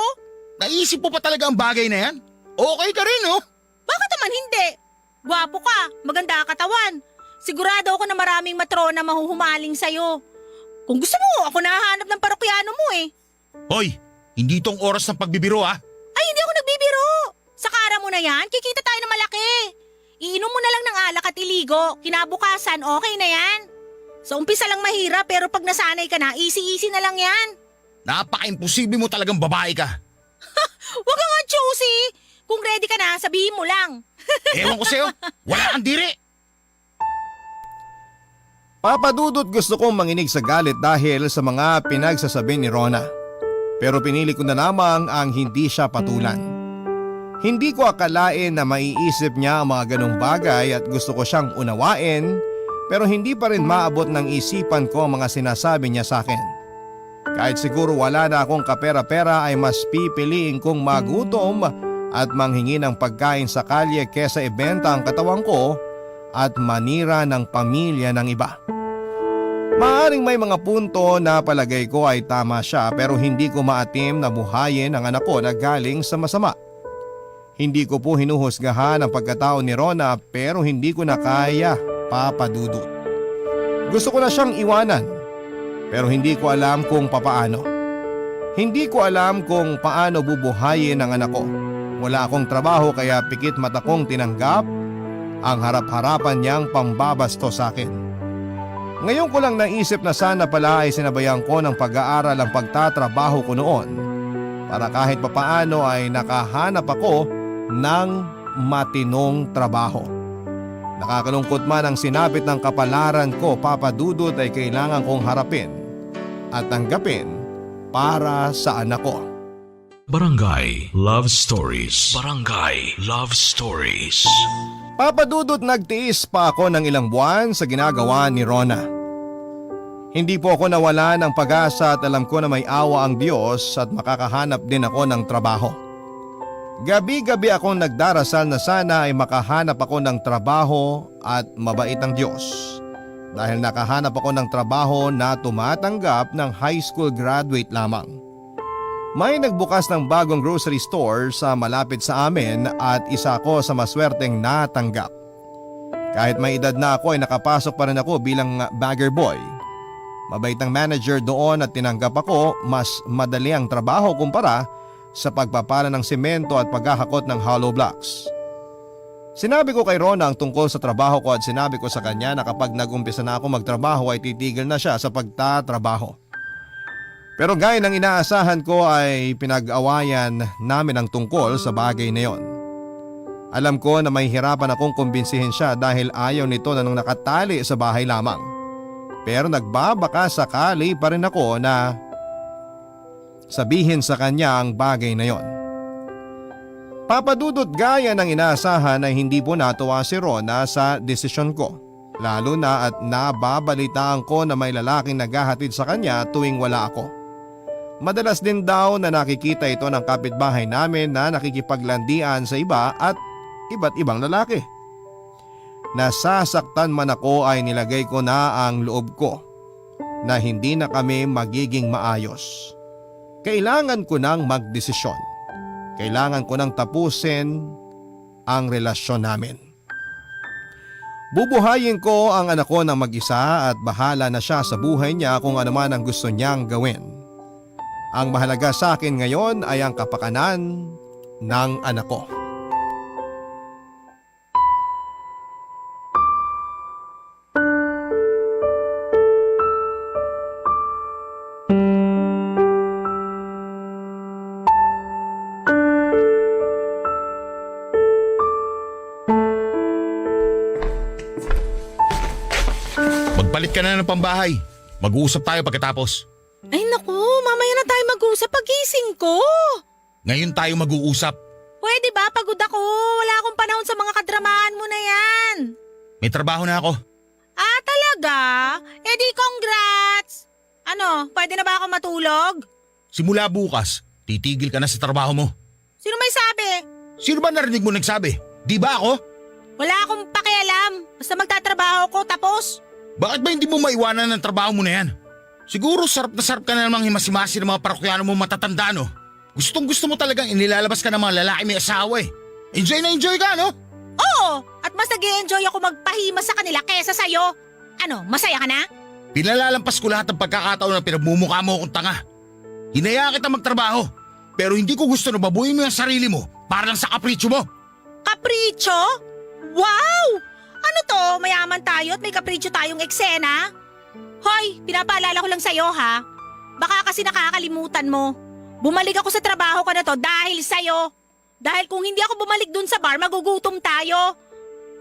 Naisip mo pa talaga ang bagay na yan? Okay ka rin, oh. Bakit naman hindi? Gwapo ka, maganda ka katawan. Sigurado ako na maraming matrona mahuhumaling sa'yo. Kung gusto mo, ako nahahanap ng parokyano mo eh. Hoy, hindi tong oras ng pagbibiro ah. Ay, hindi ako nagbibiro. Sa kara mo na yan, kikita tayo ng malaki. Iinom mo na lang ng alak at iligo. Kinabukasan, okay na yan. Sa umpisa lang mahirap pero pag nasanay ka na, easy-easy na lang yan. Napaka-imposible mo talagang babae ka. Huwag ka nga choosy. Kung ready ka na, sabihin mo lang. Ewan ko sa'yo, wala kang diri. Papa Dudut, gusto kong manginig sa galit dahil sa mga pinagsasabi ni Rona. Pero pinili ko na lamang ang hindi siya patulan. Hindi ko akalain na maiisip niya ang mga ganong bagay at gusto ko siyang unawain, pero hindi pa rin maabot ng isipan ko ang mga sinasabi niya sa akin. Kahit siguro wala na akong kapera-pera ay mas pipiliin kong magutom at manghingi ng pagkain sa kalye kesa ibenta ang katawan ko at manira ng pamilya ng iba. Maaring may mga punto na palagay ko ay tama siya pero hindi ko maatim na buhayin ang anak ko na galing sa masama. Hindi ko po hinuhusgahan ang pagkatao ni Rona pero hindi ko na kaya, Papa Dudut. Gusto ko na siyang iwanan pero hindi ko alam kung papaano. Hindi ko alam kung paano bubuhayin ang anak ko. Wala akong trabaho kaya pikit mata kong tinanggap ang harap-harapan niyang pambabasto sa akin. Ngayon ko lang naisip na sana pala ay sinabayan ko ng pag-aaral ang pagtatrabaho ko noon para kahit papaano ay nakahanap ako ng matinong trabaho. Nakakalungkot man ang sinapit ng kapalaran ko, Papa Dudut, ay kailangan kong harapin at tanggapin para sa anak ko. Barangay Love Stories. Barangay Love Stories. Papa Dudut, nagtiis pa ako ng ilang buwan sa ginagawa ni Rona. Hindi po ako nawala ng pag-asa at alam ko na may awa ang Diyos at makakahanap din ako ng trabaho. Gabi-gabi akong nagdarasal na sana ay makahanap ako ng trabaho at mabait ang Diyos. Dahil nakahanap ako ng trabaho na tumatanggap ng high school graduate lamang. May nagbukas ng bagong grocery store sa malapit sa amin at isa ako sa maswerteng natanggap. Kahit may edad na ako ay nakapasok pa rin ako bilang bagger boy. Mabait ang manager doon at tinanggap ako, mas madali ang trabaho kumpara sa pagpapala ng semento at paghahakot ng hollow blocks. Sinabi ko kay Rona ang tungkol sa trabaho ko at sinabi ko sa kanya na kapag nag-umpisa na ako magtrabaho ay titigil na siya sa pagtatrabaho. Pero gaya ng inaasahan ko ay pinag-awayan namin ang tungkol sa bagay na yon. Alam ko na may hirapan akong kumbinsihin siya dahil ayaw nito na nung nakatali sa bahay lamang. Pero nagbabaka sakali pa rin ako na sabihin sa kanya ang bagay na yon. Papa Dudut, gaya ng inaasahan ay hindi po natuwa si Rona sa desisyon ko. Lalo na at nababalitaan ko na may lalaking naghahatid sa kanya tuwing wala ako. Madalas din daw na nakikita ito ng kapitbahay namin na nakikipaglandian sa iba at iba't ibang lalaki. Nasasaktan man ako ay nilagay ko na ang loob ko na hindi na kami magiging maayos. Kailangan ko nang magdesisyon. Kailangan ko nang tapusin ang relasyon namin. Bubuhayin ko ang anak ko ng mag-isa at bahala na siya sa buhay niya kung ano man ang gusto niyang gawin. Ang mahalaga sa akin ngayon ay ang kapakanan ng anak ko. Magpalit ka na ng pambahay. Mag-uusap tayo pagkatapos. Ay naku, mamaya na tayo mag-usap pagising ko. Ngayon tayo mag-uusap. Pwede ba? Pagod ako. Wala akong panahon sa mga kadramahan mo na yan. May trabaho na ako. Ah, talaga? Eh di congrats! Ano, pwede na ba ako matulog? Simula bukas, titigil ka na sa trabaho mo. Sino may sabi? Sino ba narinig mo nagsabi? Di ba ako? Wala akong pakialam. Basta magtatrabaho ko tapos. Bakit ba hindi mo maiwanan ng trabaho mo na yan? Siguro sarap ka na namang himasimasi ng mga parokyano mo matatanda, no? Gustong gusto mo talagang inilalabas ka ng mga lalaki may asawa eh. Enjoy na enjoy ka, no? Oo, at mas nag-i-enjoy ako magpahima sa kanila kesa sa'yo. Ano, masaya ka na? Pinalalampas ko lahat ng pagkakataon na pinagmumukha mo akong tanga. Hinayaan kita magtrabaho, pero hindi ko gusto na babuhin mo yung sarili mo para lang sa kapritsyo mo. Kapritsyo? Wow! Ano to, mayaman tayo at may kapritsyo tayong eksena? Hoy, pinapaalala ko lang sa'yo ha. Baka kasi nakakalimutan mo. Bumalik ako sa trabaho ko na to dahil sa'yo. Dahil kung hindi ako bumalik dun sa bar, magugutom tayo.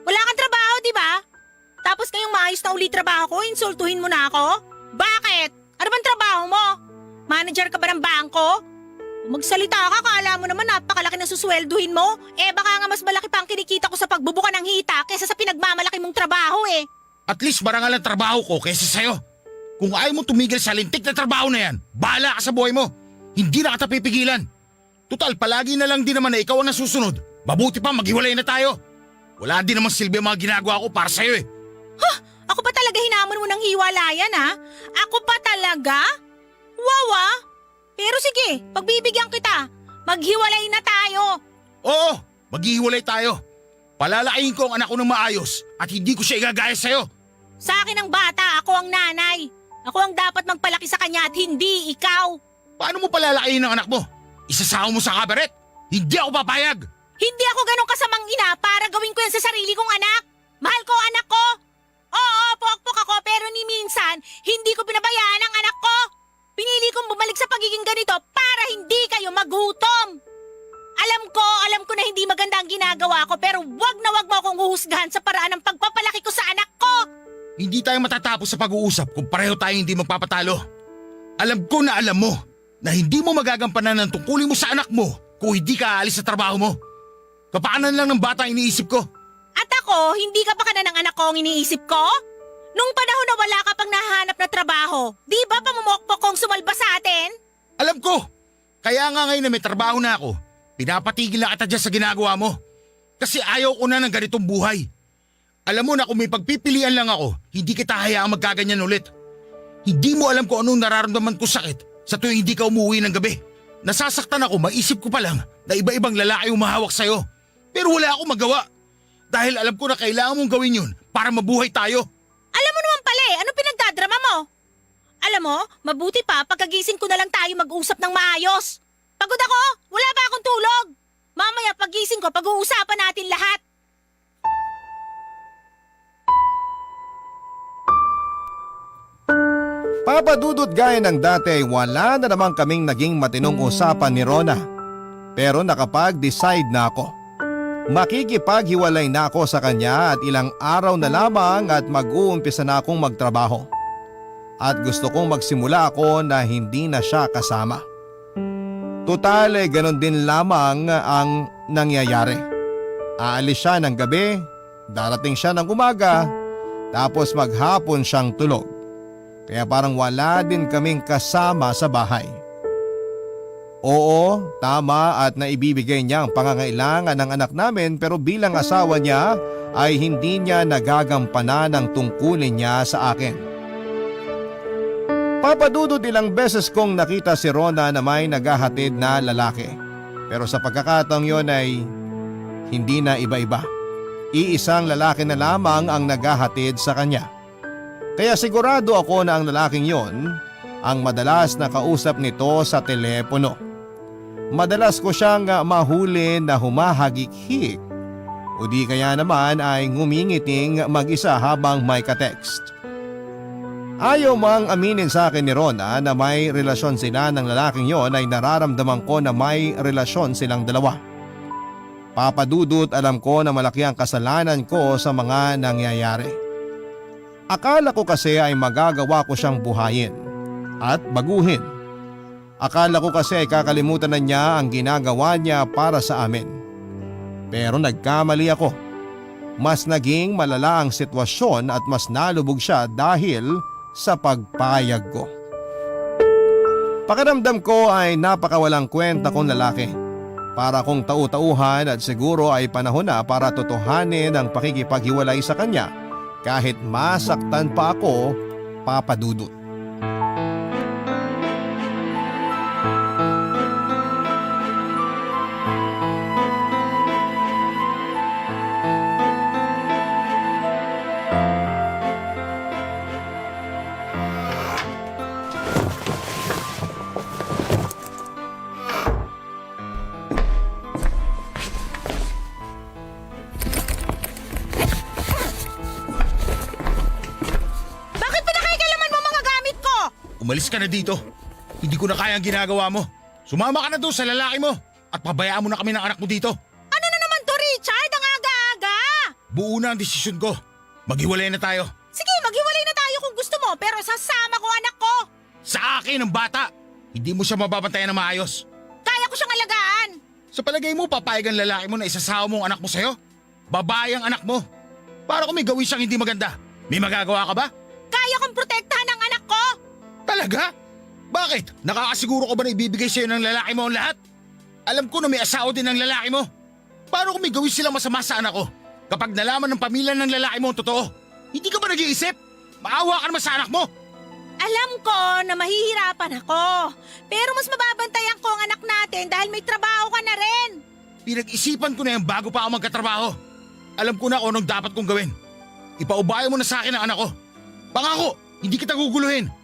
Wala kang trabaho, di ba? Tapos ngayong maayos na uli trabaho ko, insultuhin mo na ako? Bakit? Ano bang trabaho mo? Manager ka ba ng bangko? Magsalita ka, kala mo naman napakalaki na suswelduhin mo. Eh baka nga mas malaki pa ang kinikita ko sa pagbubuka ng hita kaysa sa pinagmamalaki mong trabaho eh. At least marangal ang trabaho ko kaysa sa'yo. Kung ayaw mo tumigil sa lintik na trabaho na yan, bahala ka sa buhay mo. Hindi na kita pipigilan. Tutal, palagi na lang din naman na ikaw ang nasusunod. Mabuti pa maghiwalay na tayo. Wala din naman silbi ang mga ginagawa ko para sa'yo eh. Ako pa talaga hinamon mo ng hiwalayan ha? Ako pa talaga? Wawa? Pero sige, pagbibigyan kita. Maghiwalay na tayo. Oo, maghihiwalay tayo. Palalakihin ko ang anak ko ng maayos at hindi ko siya igagaya sa'yo. Sa akin ang bata, ako ang nanay. Ako ang dapat magpalaki sa kanya at hindi ikaw. Paano mo palalakihin ang anak mo? Isasawa mo sa kabaret? Hindi ako papayag! Hindi ako ganun kasamang ina para gawin ko yan sa sarili kong anak. Mahal ko ang anak ko. Oo, pokpok ako pero ni minsan, hindi ko pinabayaan ang anak ko. Pinili kong bumalik sa pagiging ganito para hindi kayo magutom. Alam ko na hindi maganda ang ginagawa ko pero wag mo akong huhusgahan sa paraan ng pagpapalaki ko sa anak ko. Hindi tayo matatapos sa pag-uusap kung pareho tayo hindi magpapatalo. Alam ko na alam mo na hindi mo magagampanan ng tungkulin mo sa anak mo kung hindi ka aalis sa trabaho mo. Kapaanan lang ng bata ang iniisip ko. At ako, hindi ka pa ka na ng anak ko ang iniisip ko? Nung panahon na wala ka pang nahanap na trabaho, di ba pamumokpok kong sumalba sa atin? Alam ko! Kaya nga ngayon na may trabaho na ako, pinapatigil na kita dyan sa ginagawa mo. Kasi ayaw ko na ng ganitong buhay. Alam mo na kung may pagpipilian lang ako, hindi kita hayaang magkaganyan ulit. Hindi mo alam kung anong nararamdaman ko sakit sa tuwing hindi ka umuwi ng gabi. Nasasaktan ako, maisip ko pa lang na iba-ibang lalaki umahawak sa'yo. Pero wala akong magawa. Dahil alam ko na kailangan mong gawin yun para mabuhay tayo. Alam mo naman pala ano pinagdadrama mo? Alam mo, mabuti pa pagkagising ko na lang tayo mag-usap ng maayos. Pagod ako, wala ba akong tulog? Mamaya paggising ko, pag-uusapan natin lahat. Papa Dudut, gaya ng dati ay wala na naman kaming naging matinong usapan ni Rona. Pero nakapag-decide na ako. Makikipaghiwalay na ako sa kanya at ilang araw na lamang at mag-uumpisa na akong magtrabaho. At gusto kong magsimula ako na hindi na siya kasama. Total ganon din lamang ang nangyayari. Aalis siya ng gabi, darating siya ng umaga, tapos maghapon siyang tulog. Kaya parang wala din kaming kasama sa bahay. Oo, tama at naibibigay niya ang pangangailangan ng anak namin pero bilang asawa niya ay hindi niya nagagampanan ang tungkulin niya sa akin. Papadudod ilang beses kong nakita si Rona na may naghahatid na lalaki. Pero sa pagkakataong yon ay hindi na iba-iba. Iisang lalaki na lamang ang naghahatid sa kanya. Kaya sigurado ako na ang lalaking yon ang madalas na kausap nito sa telepono. Madalas ko siyang mahuli na humahagik-hik o di kaya naman ay ngumingiting mag-isa habang may ka-text. Ayaw mang aminin sa akin ni Rona na may relasyon sila ng lalaking yon ay nararamdaman ko na may relasyon silang dalawa. Papadudot, alam ko na malaki ang kasalanan ko sa mga nangyayari. Akala ko kasi ay magagawa ko siyang buhayin at baguhin. Akala ko kasi ay kakalimutan na niya ang ginagawa niya para sa amin. Pero nagkamali ako. Mas naging malala ang sitwasyon at mas nalubog siya dahil sa pagpayag ko. Pakiramdam ko ay napakawalang kwenta kong lalaki. Para kong tau-tauhan at siguro ay panahon na para totohanin ang pakikipaghiwalay sa kanya kahit masaktan pa ako, Papadudot. Umalis ka na dito. Hindi ko na kaya ang ginagawa mo. Sumama ka na doon sa lalaki mo at pabayaan mo na kami ng anak mo dito. Ano na naman to, Richard? Ang aga-aga! Buo na ang desisyon ko. Maghiwalay na tayo. Sige, maghiwalay na tayo kung gusto mo pero sasama ko anak ko. Sa akin ang bata. Hindi mo siya mababantayan na maayos. Kaya ko siyang alagaan. Sa palagay mo, papayag ang lalaki mo na isasawa mo ang anak mo sa'yo? Babae ang anak mo. Para kung may gawin siyang hindi maganda, may magagawa ka ba? Kaya kong protektahan ang anak ko. Talaga? Bakit? Nakakasiguro ko ba na ibibigay sa'yo ng lalaki mo ang lahat? Alam ko na may asawa din ng lalaki mo. Paano kung may gawin silang masama sa anak ko? Kapag nalaman ng pamilya ng lalaki mo ang totoo, hindi ka ba nag-iisip? Maawa ka naman sa anak mo. Alam ko na mahihirapan ako. Pero mas mababantayan ko ang anak natin dahil may trabaho ka na rin. Pinag-isipan ko na yan bago pa ako magkatrabaho. Alam ko na kung anong dapat kong gawin. Ipaubayan mo na sa akin ang anak ko. Pangako, hindi kita guguluhin.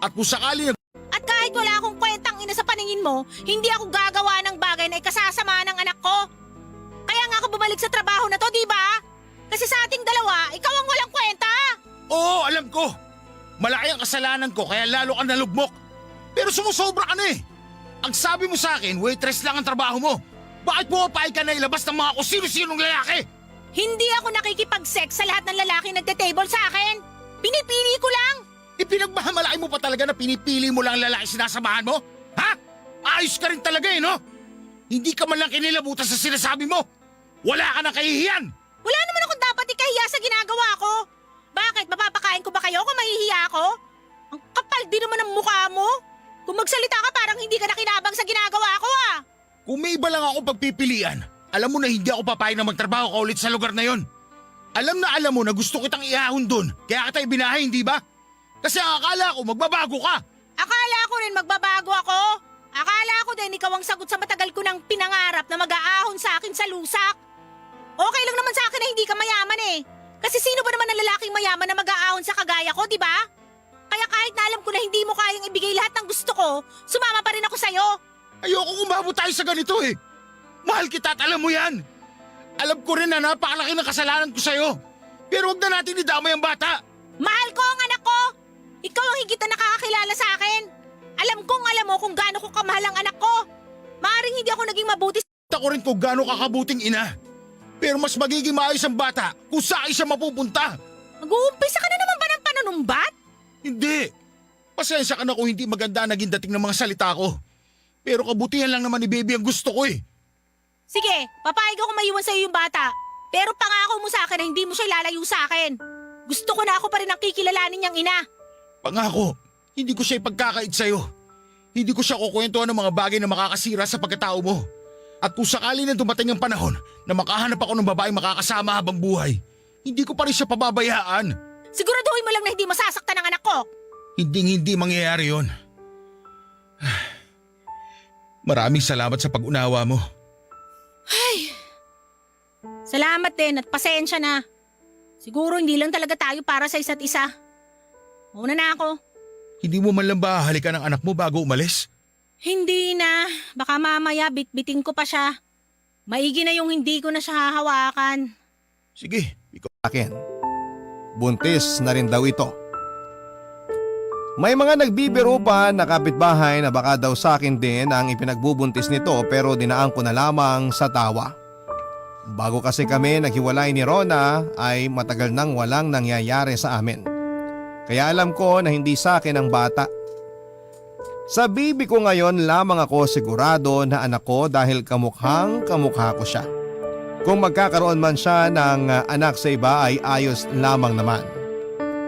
At kung sakali na... At kahit wala akong kwentang ina sa paningin mo, hindi ako gagawa ng bagay na ikasasama ng anak ko. Kaya nga ako bumalik sa trabaho na to, di ba? Kasi sa ating dalawa, ikaw ang walang kwenta. Oo, alam ko. Malaki ang kasalanan ko kaya lalo ka nalugmok. Pero sumusobra ka na eh. Ang sabi mo sa akin, waitress lang ang trabaho mo. Bakit pumapayag ka na ilabas ng mga kung sino-sinong lalaki? Hindi ako nakikipag-sex sa lahat ng lalaki nagte-table sa akin. Pinipili ko lang. Ipinagmamalaki mo pa talaga na pinipili mo lang ang lalaki sinasamahan mo? Ha? Ayos ka rin talaga eh, no? Hindi ka man lang kinilabutan sa sinasabi mo. Wala ka na kahihiyan. Wala naman akong dapat ikahiya sa ginagawa ko. Bakit? Mapapakain ko ba kayo kung mahihiya ako? Ang kapal din naman ng mukha mo. Kung magsalita ka parang hindi ka nakinabang sa ginagawa ko ah. Kung may iba lang ako pagpipilian, alam mo na hindi ako papayag na magtrabaho ka ulit sa lugar na yon. Alam mo na gusto kitang iahon doon, kaya kita ibinahay, hindi ba? Kasi ang akala ko magbabago ka. Akala ko rin magbabago ako. Akala ko din ikaw ang sagot sa matagal ko nang pinangarap na mag-aahon sa akin sa lusak. Okay lang naman sa akin na hindi ka mayaman eh. Kasi sino ba naman ang lalaking mayaman na mag-aahon sa kagaya ko, di ba? Kaya kahit na alam ko na hindi mo kayang ibigay lahat ng gusto ko, sumama pa rin ako sa'yo. Ayoko umabot tayo sa ganito eh. Mahal kita at alam mo yan. Alam ko rin na napakalaki ng kasalanan ko sa'yo. Pero huwag na natin idamay ang bata. Mahal ko ang anak ko. Ikaw ang higit na nakakakilala sa akin. Alam mo kung gaano ko kamahal ang anak ko. Maaring hindi ako naging mabuti. Ako rin kung gaano kakabuting ina. Pero mas magiging maayos ang bata kung saan siya mapupunta. Mag-uumpisa ka na naman ba ng panunumbat? Hindi. Pasensya ka na kung hindi maganda naging dating ng mga salita ko. Pero kabutihan lang naman ni baby ang gusto ko eh. Sige, papayag ako maiwan sa'yo yung bata. Pero pangako mo sa akin na hindi mo siya ilalayo sa akin. Gusto ko na ako pa rin ang kikilalanin niyang ina. Pangako, hindi ko siya ipagkakait sa'yo. Hindi ko siya kukwentuhan ng mga bagay na makakasira sa pagkatao mo. At kung sakali na dumating ang panahon na makahanap ako ng babaeng makakasama habang buhay, hindi ko pa rin siya pababayaan. Siguraduhin mo lang na hindi masasaktan ang anak ko. Hindi mangyayari yon. Maraming salamat sa pag-unawa mo. Ay, salamat din at pasensya na. Siguro hindi lang talaga tayo para sa isa't isa. Mauna na ako. Hindi mo man lang ba halikan ng anak mo bago umalis? Hindi na. Baka mamaya bitbitin ko pa siya. Maigi na yung hindi ko na siya hahawakan. Sige, ikaw. Akin. Buntis na rin daw ito. May mga nagbibiro pa na kapitbahay na baka daw sa akin din ang ipinagbubuntis nito pero dinaan ko na lamang sa tawa. Bago kasi kami naghiwalay ni Rona ay matagal nang walang nangyayari sa amin. Kaya alam ko na hindi sa akin ang bata. Sa bibi ko ngayon lamang ako sigurado na anak ko dahil kamukhang kamukha ko siya. Kung magkakaroon man siya ng anak sa iba ay ayos lamang naman.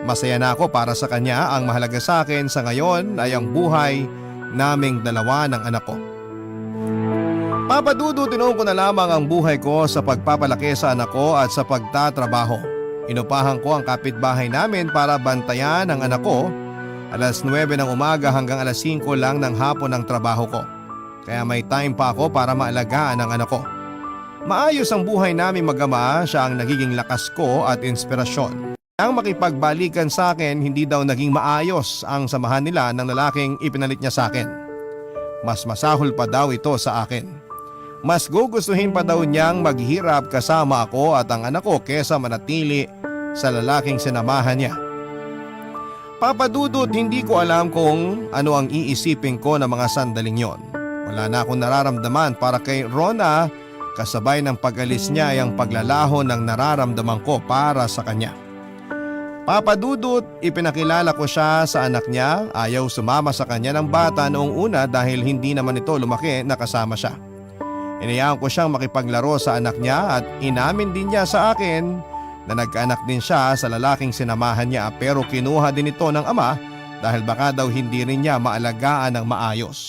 Masaya na ako para sa kanya, ang mahalaga sa akin sa ngayon ay ang buhay naming dalawa ng anak ko. Papa Dudu, tinuon ko na lamang ang buhay ko sa pagpapalaki sa anak ko at sa pagtatrabaho. Inupahan ko ang kapitbahay namin para bantayan ang anak ko. Alas 9 ng umaga hanggang alas 5 lang ng hapon ang trabaho ko. Kaya may time pa ako para maalagaan ang anak ko. Maayos ang buhay namin mag-ama, siya ang nagiging lakas ko at inspirasyon. Ang makipagbalikan sa akin, hindi daw naging maayos ang samahan nila ng lalaking ipinalit niya sa akin. Mas masahol pa daw ito sa akin. Mas gugustuhin pa daw niyang maghirap kasama ako at ang anak ko kesa manatili sa lalaking sinamahan niya. Papa Dudut, hindi ko alam kung ano ang iisipin ko ng mga sandaling yon. Wala na akong nararamdaman para kay Rona, kasabay ng pag-alis niya ay ang paglalaho ng nararamdaman ko para sa kanya. Papa Dudut, ipinakilala ko siya sa anak niya. Ayaw sumama sa kanya ng bata noong una dahil hindi naman ito lumaki na kasama siya. Inayaan ko siyang makipaglaro sa anak niya at inamin din niya sa akin na nagkaanak din siya sa lalaking sinamahan niya pero kinuha din ito ng ama dahil baka daw hindi rin niya maalagaan ng maayos.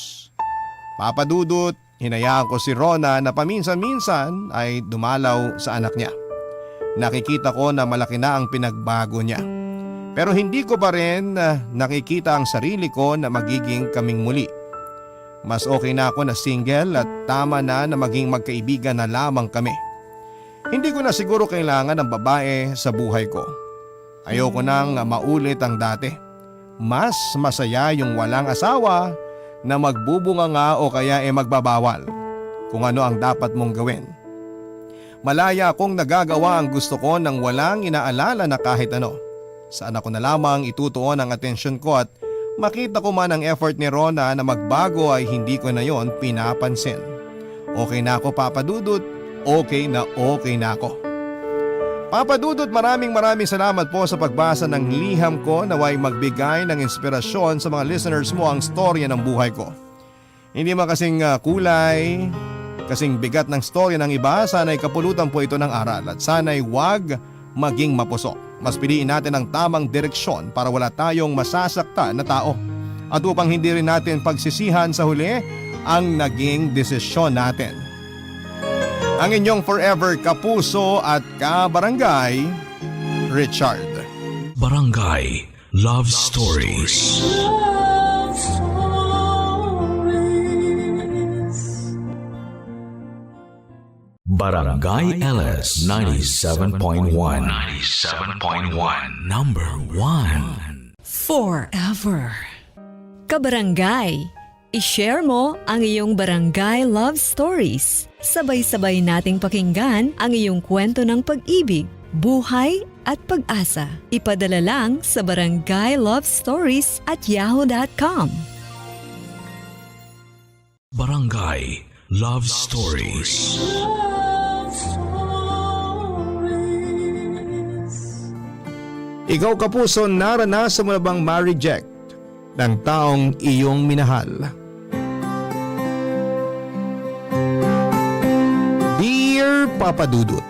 Papa Dudut, hinayaan ko si Rona na paminsan-minsan ay dumalaw sa anak niya. Nakikita ko na malaki na ang pinagbago niya. Pero hindi ko pa rin nakikita ang sarili ko na magiging kaming muli. Mas okay na ako na single at tama na maging magkaibigan na lamang kami. Hindi ko na siguro kailangan ng babae sa buhay ko. Ayoko nang maulit ang dati. Mas masaya yung walang asawa na magbubunga nga o kaya magbabawal kung ano ang dapat mong gawin. Malaya akong nagagawa ang gusto ko nang walang inaalala na kahit ano. Saan ako na lamang itutuon ang atensyon ko at makita ko man ang effort ni Rona na magbago ay hindi ko na yon pinapansin. Okay na ako Papa Dudut, okay na ako. Papa Dudut, maraming salamat po sa pagbasa ng liham ko naway magbigay ng inspirasyon sa mga listeners mo ang storya ng buhay ko. Hindi man kasing kulay, kasing bigat ng storya ng iba, sana'y kapulutan po ito ng aral at sana'y wag maging mapusok. Mas piliin natin ang tamang direksyon para wala tayong masasaktan na tao. At upang hindi rin natin pagsisihan sa huli ang naging desisyon natin. Ang inyong forever kapuso at kabarangay, Richard. Barangay Love Stories. Love stories. Barangay LS 97.1. 97.1. Number 1. Forever. Kabarangay, i-share mo ang iyong barangay love stories. Sabay-sabay nating pakinggan ang iyong kwento ng pag-ibig, buhay at pag-asa. Ipadala lang sa barangaylovestories@yahoo.com. Barangay Love Stories. Love stories. Ikaw kapuso, naranasan mo na bang ma-reject ng taong iyong minahal? Dear Papa Dudut,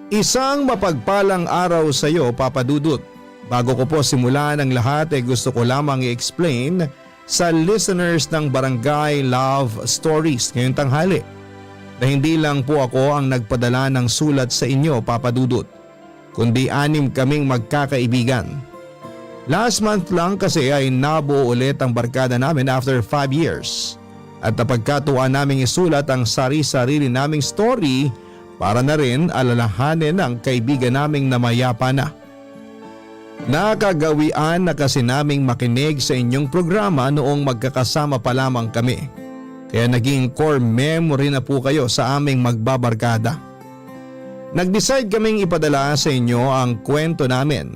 isang mapagpalang araw sa iyo Papa Dudut. Bago ko po simulan ang lahat ay gusto ko lamang i-explain sa listeners ng Barangay Love Stories ngayong tanghali na hindi lang po ako ang nagpadala ng sulat sa inyo Papa Dudut, kundi 6 kaming magkakaibigan. Last month lang kasi ay nabuo ulit ang barkada namin after 5 years at napagkatuwaan naming isulat ang sari-sarili naming story para na rin alalahanin ang kaibigan naming namayapa na. Nakagawian na kasi naming makinig sa inyong programa noong magkakasama pa lamang kami. Kaya naging core memory na po kayo sa aming magbabarkada. Nag-decide kaming ipadala sa inyo ang kwento namin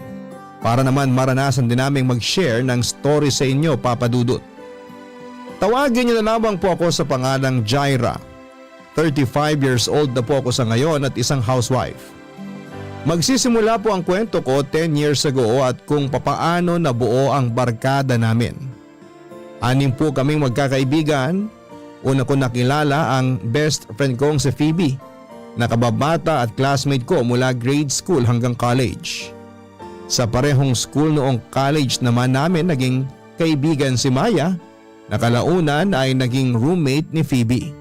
para naman maranasan din naming mag-share ng story sa inyo Papa Dudut. Tawagin niyo na lamang po ako sa pangalang Jaira. 35 years old na po ako sa ngayon at isang housewife. Magsisimula po ang kwento ko 10 years ago at kung papaano nabuo ang barkada namin. 6 po kaming magkakaibigan. Una ko nakilala ang best friend kong si Phoebe, nakababata at classmate ko mula grade school hanggang college. Sa parehong school noong college naman namin naging kaibigan si Maya, na kalaunan ay naging roommate ni Phoebe.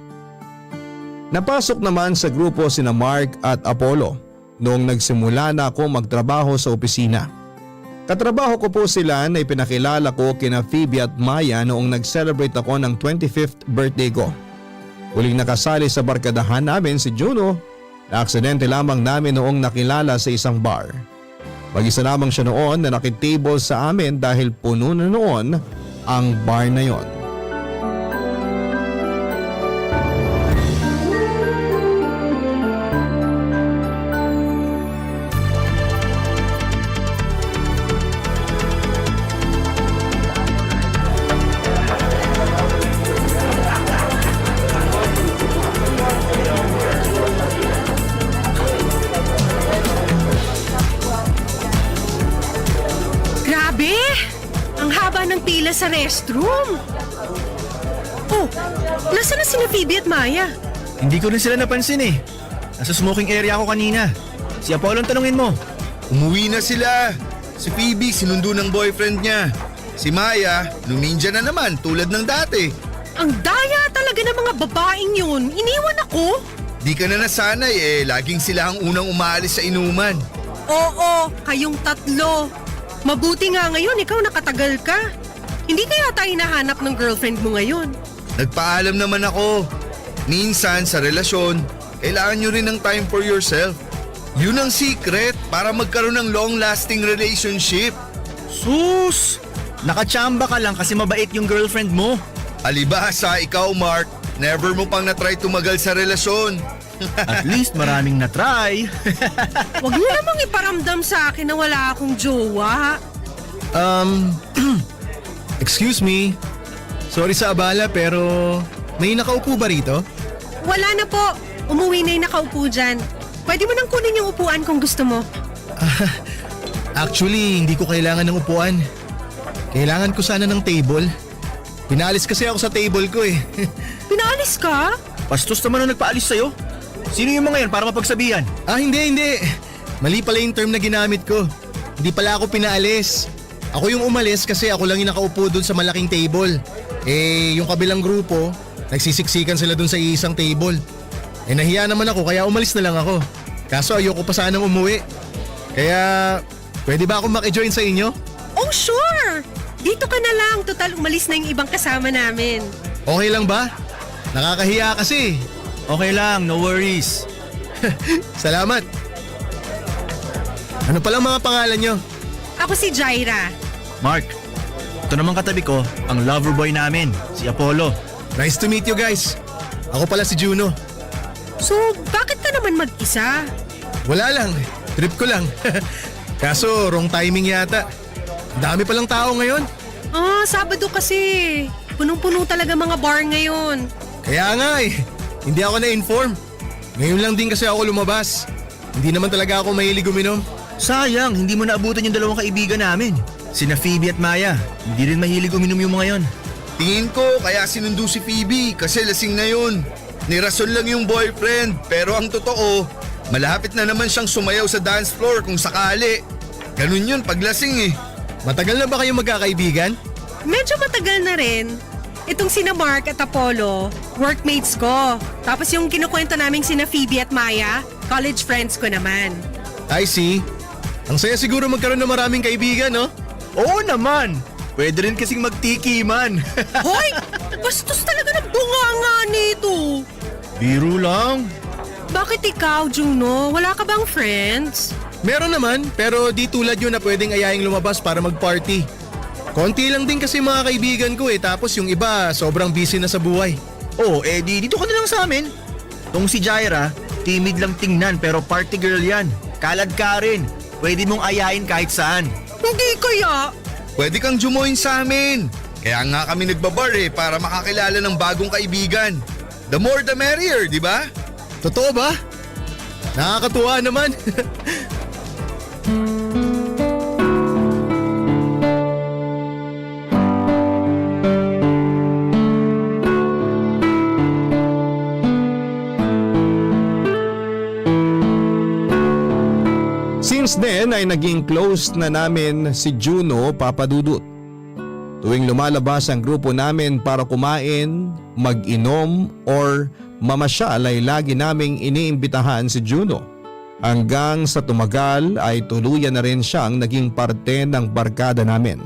Napasok naman sa grupo sina Mark at Apollo noong nagsimula na ako magtrabaho sa opisina. Katrabaho ko po sila na ipinakilala ko kina Phoebe at Maya noong nag-celebrate ako ng 25th birthday ko. Huling nakasali sa barkadahan namin si Juno na aksidente lamang namin noong nakilala sa isang bar. Mag-isa lamang siya noon na nakitable sa amin dahil puno na noon ang bar na yon. Grabe! Ang haba ng pila sa restroom. Oh, nasaan na sina Phoebe at Maya? Hindi ko rin sila napansin eh. Nasa smoking area ako kanina. Si Apollo ang tanungin mo. Umuwi na sila. Si Phoebe sinundo ng boyfriend niya. Si Maya, luminja na naman tulad ng dati. Ang daya talaga ng mga babaeng yun. Iniwan ako. Di ka na nasanay eh, laging sila ang unang umaalis sa inuman. Oo, kayong tatlo. Mabuti nga ngayon, ikaw nakatagal ka. Hindi kaya tayo nahanap ng girlfriend mo ngayon? Nagpaalam naman ako. Minsan sa relasyon, kailangan nyo rin ng time for yourself. Yun ang secret para magkaroon ng long-lasting relationship. Sus! Nakachamba ka lang kasi mabait yung girlfriend mo. Alibasa, ikaw Mark, never mo pang na-try tumagal sa relasyon. At least maraming na-try. Huwag niyo namang iparamdam sa akin na wala akong jowa. Excuse me. Sorry sa abala pero may nakaupo ba rito? Wala na po. Umuwi na yung nakaupo dyan. Pwede mo nang kunin yung upuan kung gusto mo. Actually, hindi ko kailangan ng upuan. Kailangan ko sana ng table. Pinalis kasi ako sa table ko eh. Pinaalis ka? Bastos naman ang nagpaalis sa'yo. Sino yung mga yan para mapagsabihan? Hindi. Mali pala yung term na ginamit ko. Hindi pala ako pinaalis. Ako yung umalis kasi ako lang yung nakaupo dun sa malaking table. Yung kabilang grupo, nagsisiksikan sila dun sa isang table. Nahiya naman ako kaya umalis na lang ako. Kaso ayoko pa sanang umuwi. Kaya, pwede ba akong makijoin sa inyo? Oh, sure! Dito ka na lang. Total, umalis na yung ibang kasama namin. Okay lang ba? Nakakahiya kasi. Okay lang, no worries. Salamat. Ano palang mga pangalan nyo? Ako si Jaira. Mark, ito naman katabi ko, ang lover boy namin, si Apollo. Nice to meet you guys. Ako pala si Juno. So, bakit ka naman mag-isa? Wala lang, trip ko lang. Kaso, wrong timing yata. Ang dami palang tao ngayon. Sabado kasi. Punong-puno talaga mga bar ngayon. Kaya nga hindi ako na-inform. Ngayon lang din kasi ako lumabas. Hindi naman talaga ako mahilig uminom. Sayang, hindi mo naabutan yung dalawang kaibigan namin. Sina Phoebe at Maya. Hindi rin mahilig uminom yung mga yon. Tingin ko kaya sinundo si Phoebe kasi lasing na yun. Nirason lang yung boyfriend pero ang totoo, malapit na naman siyang sumayaw sa dance floor kung sakali. Ganun yun pag lasing eh. Matagal na ba kayong magkakaibigan? Medyo matagal na rin. Itong sina Mark at Apollo, workmates ko. Tapos yung kinukwento naming sina Phoebe at Maya, college friends ko naman. I see. Ang saya siguro magkaroon ng maraming kaibigan, no? Oo naman! Pwede rin kasing magtikiman. Hoy! Bastos talaga ng bunganga nito. Biro lang. Bakit ikaw, Juno? Wala ka bang friends? Meron naman, pero di tulad yun na pwedeng ayaing lumabas para mag-party. Konti lang din kasi mga kaibigan ko tapos yung iba sobrang busy na sa buhay. Dito ka na lang sa amin. Tong si Jaira, timid lang tingnan pero party girl yan. Kalad ka rin. Pwede mong ayain kahit saan. Hindi kaya. Pwede kang jumoin sa amin. Kaya nga kami nagbabar para makakilala ng bagong kaibigan. The more the merrier, di ba? Totoo ba? Nakakatuwa naman. Since then ay naging close na namin si Juno, Papa Dudut. Tuwing lumalabas ang grupo namin para kumain, mag-inom or mamasyal ay lagi naming iniimbitahan si Juno. Hanggang sa tumagal ay tuluyan na rin siyang naging parte ng barkada namin.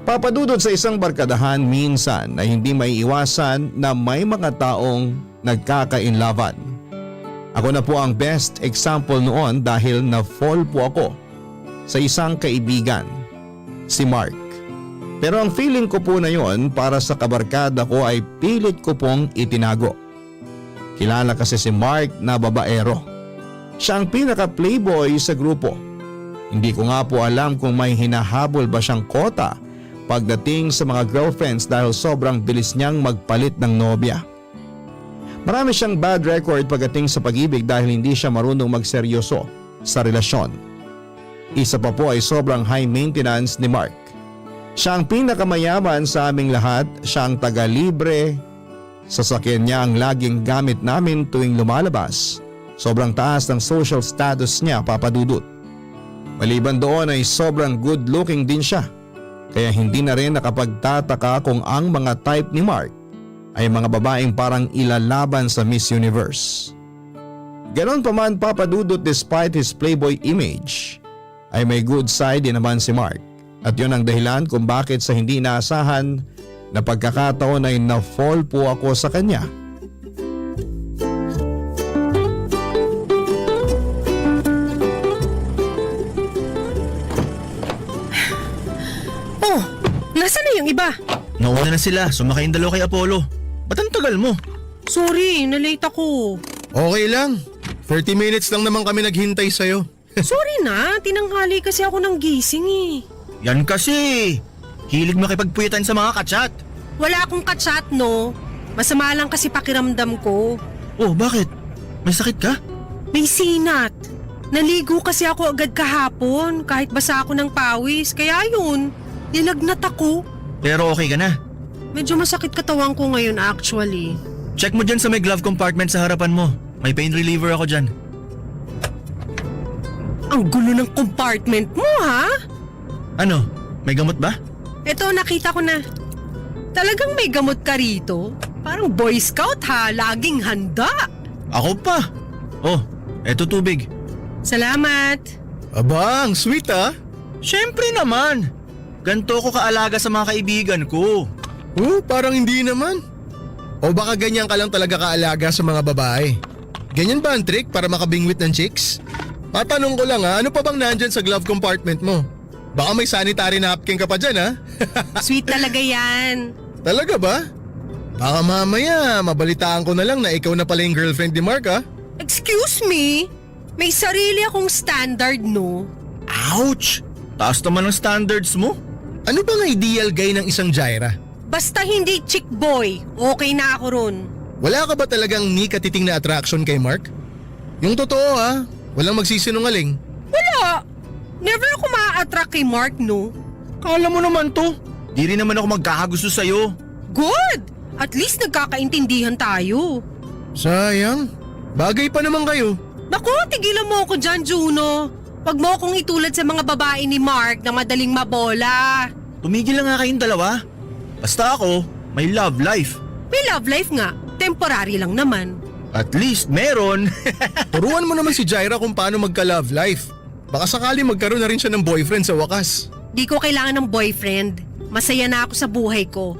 Papa Dudut, sa isang barkadahan minsan ay hindi maiiwasan na may mga taong nagkakainlaban. Ako na po ang best example noon dahil na-fall po ako sa isang kaibigan, si Mark. Pero ang feeling ko po na yon para sa kabarkada ko ay pilit ko pong itinago. Kilala kasi si Mark na babaero. Siya ang pinaka-playboy sa grupo. Hindi ko nga po alam kung may hinahabol ba siyang kota pagdating sa mga girlfriends dahil sobrang bilis niyang magpalit ng nobya. Marami siyang bad record pagdating sa pag-ibig dahil hindi siya marunong magseryoso sa relasyon. Isa pa po ay sobrang high maintenance ni Mark. Siya ang pinakamayaman sa aming lahat, siya ang taga-libre. Sasakyan niya ang laging gamit namin tuwing lumalabas. Sobrang taas ng social status niya, Papa Dudut. Maliban doon ay sobrang good looking din siya. Kaya hindi na rin nakapagtataka kung ang mga type ni Mark ay mga babaeng parang ilalaban sa Miss Universe. Ganon pa man, Papa Dudut, despite his playboy image, ay may good side din naman si Mark. At yun ang dahilan kung bakit sa hindi inaasahan na pagkakataon ay na-fall po ako sa kanya. Nasaan na yung iba? Nauna na sila, sumakay yung dalawa kay Apollo. Ba't ang tagal mo? Sorry, nalate ako. Okay lang. 30 minutes lang naman kami naghintay sa'yo. Sorry na, tinanghali kasi ako ng gising eh. Yan kasi. Hilig makipagpuyitan sa mga kachat. Wala akong kachat, no? Masama lang kasi pakiramdam ko. Oh, bakit? May sakit ka? May sinat. Naligo kasi ako agad kahapon kahit basa ako ng pawis. Kaya yun, nilagnat ako. Pero okay ka na. Medyo masakit katawan ko ngayon actually. Check mo dyan sa may glove compartment sa harapan mo. May pain reliever ako dyan. Ang gulo ng compartment mo, ha? Ano? May gamot ba? Eto, nakita ko na. Talagang may gamot ka rito. Parang Boy Scout ha, laging handa. Ako pa. Oh, eto tubig. Salamat. Aba, ang sweet ah. Siyempre naman. Ganto ko kaalaga sa mga kaibigan ko. Parang hindi naman. O baka ganyan ka lang talaga kaalaga sa mga babae? Ganyan ba ang trick para makabingwit ng chicks? Tatanong ko lang ano pa bang nandyan sa glove compartment mo? Baka may sanitary napkin ka pa dyan ha? Sweet talaga yan. Talaga ba? Baka mamaya mabalitaan ko na lang na ikaw na pala yung girlfriend ni Mark ha? Excuse me? May sarili akong standard, no? Ouch! Taas naman ang standards mo. Ano bang ideal guy ng isang Jaira? Basta hindi chick boy, okay na ako ron. Wala ka ba talagang ni katiting na attraction kay Mark? Yung totoo ha, walang magsisinungaling. Wala! Never ako ma-attract kay Mark, no? Kala mo naman to. Di rin naman ako magkakagusto sa'yo. Good! At least nagkakaintindihan tayo. Sayang, bagay pa naman kayo. Naku, tigilan mo ako dyan, Juno. Huwag mo akong itulad sa mga babae ni Mark na madaling mabola. Tumigil lang nga kayong dalawa. Basta ako, may love life. May love life nga, temporary lang naman. At least meron. Turuan mo naman si Jaira kung paano magka-love life. Baka sakali magkaroon na rin siya ng boyfriend sa wakas. Di ko kailangan ng boyfriend. Masaya na ako sa buhay ko.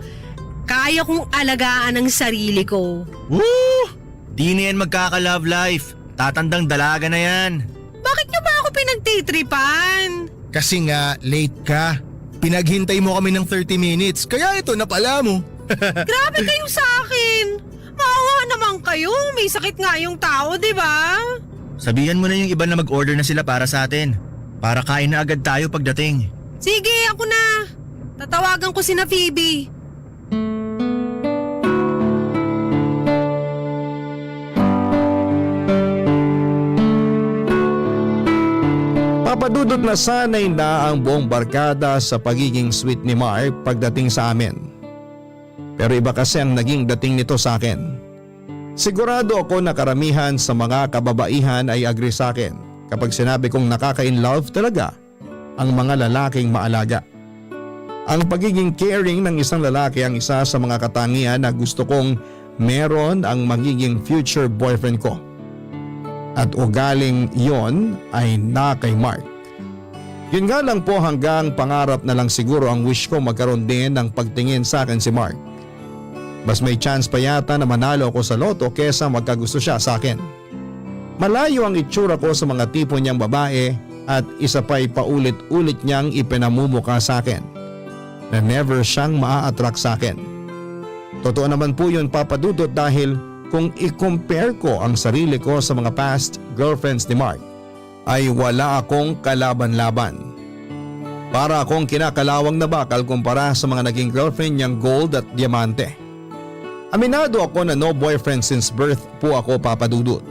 Kaya kong alagaan ang sarili ko. Woo! Di na yan magkaka-love life. Tatandang dalaga na yan. Bakit nyo ba ako pinagtitripan? Kasi nga, late ka. Pinaghintay mo kami ng 30 minutes, kaya ito napala mo. Grabe kayo sa akin. Maawa naman kayo. May sakit nga yung tao, di ba? Sabihan mo na yung iba na mag-order na sila para sa atin. Para kain na agad tayo pagdating. Sige, ako na. Tatawagan ko si na Phoebe. Papadudot na sanay na ang buong barkada sa pagiging sweet ni Mark pagdating sa amin. Pero iba kasi ang naging dating nito sa akin. Sigurado ako na karamihan sa mga kababaihan ay agree sa akin kapag sinabi kong nakaka-inlove talaga ang mga lalaking maalaga. Ang pagiging caring ng isang lalaki ang isa sa mga katangian na gusto kong meron ang magiging future boyfriend ko. At ugaling yon ay na kay Mark. Yun nga lang po hanggang pangarap na lang siguro ang wish ko magkaroon din ng pagtingin sa akin si Mark. Mas may chance pa yata na manalo ako sa loto kesa magkagusto siya sa akin. Malayo ang itsura ko sa mga tipo niyang babae at isa pa'y paulit-ulit niyang ipinamumuka sa akin na never siyang maa-attract sa akin. Totoo naman po yun papadudot dahil kung i-compare ko ang sarili ko sa mga past girlfriends ni Mark ay wala akong kalaban-laban. Para akong kinakalawang na bakal kumpara sa mga naging girlfriend niyang gold at diamante. Aminado ako na no boyfriend since birth po ako papadudot.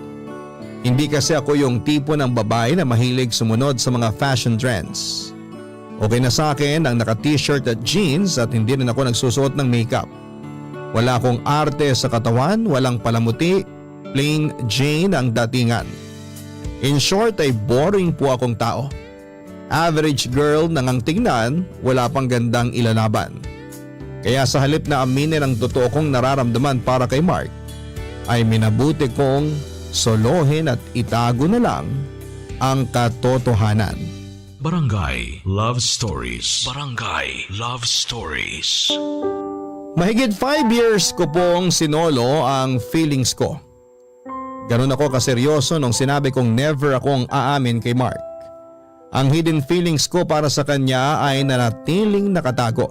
Hindi kasi ako yung tipo ng babae na mahilig sumunod sa mga fashion trends. Okay na sa akin ang naka-t-shirt at jeans at hindi rin ako nagsusuot ng makeup. Wala akong arte sa katawan, walang palamuti, plain Jane ang datingan. In short ay boring po akong tao. Average girl na ngang tingnan, wala pang gandang ilalaban. Kaya sa halip na aminin ang totoo kong nararamdaman para kay Mark, ay minabuti kong solohin at itago na lang ang katotohanan. Barangay Love Stories. Barangay Love Stories. Mahigit 5 years ko pong sinolo ang feelings ko. Ganun ako kaseryoso nung sinabi kong never akong aamin kay Mark. Ang hidden feelings ko para sa kanya ay nanatiling nakatago.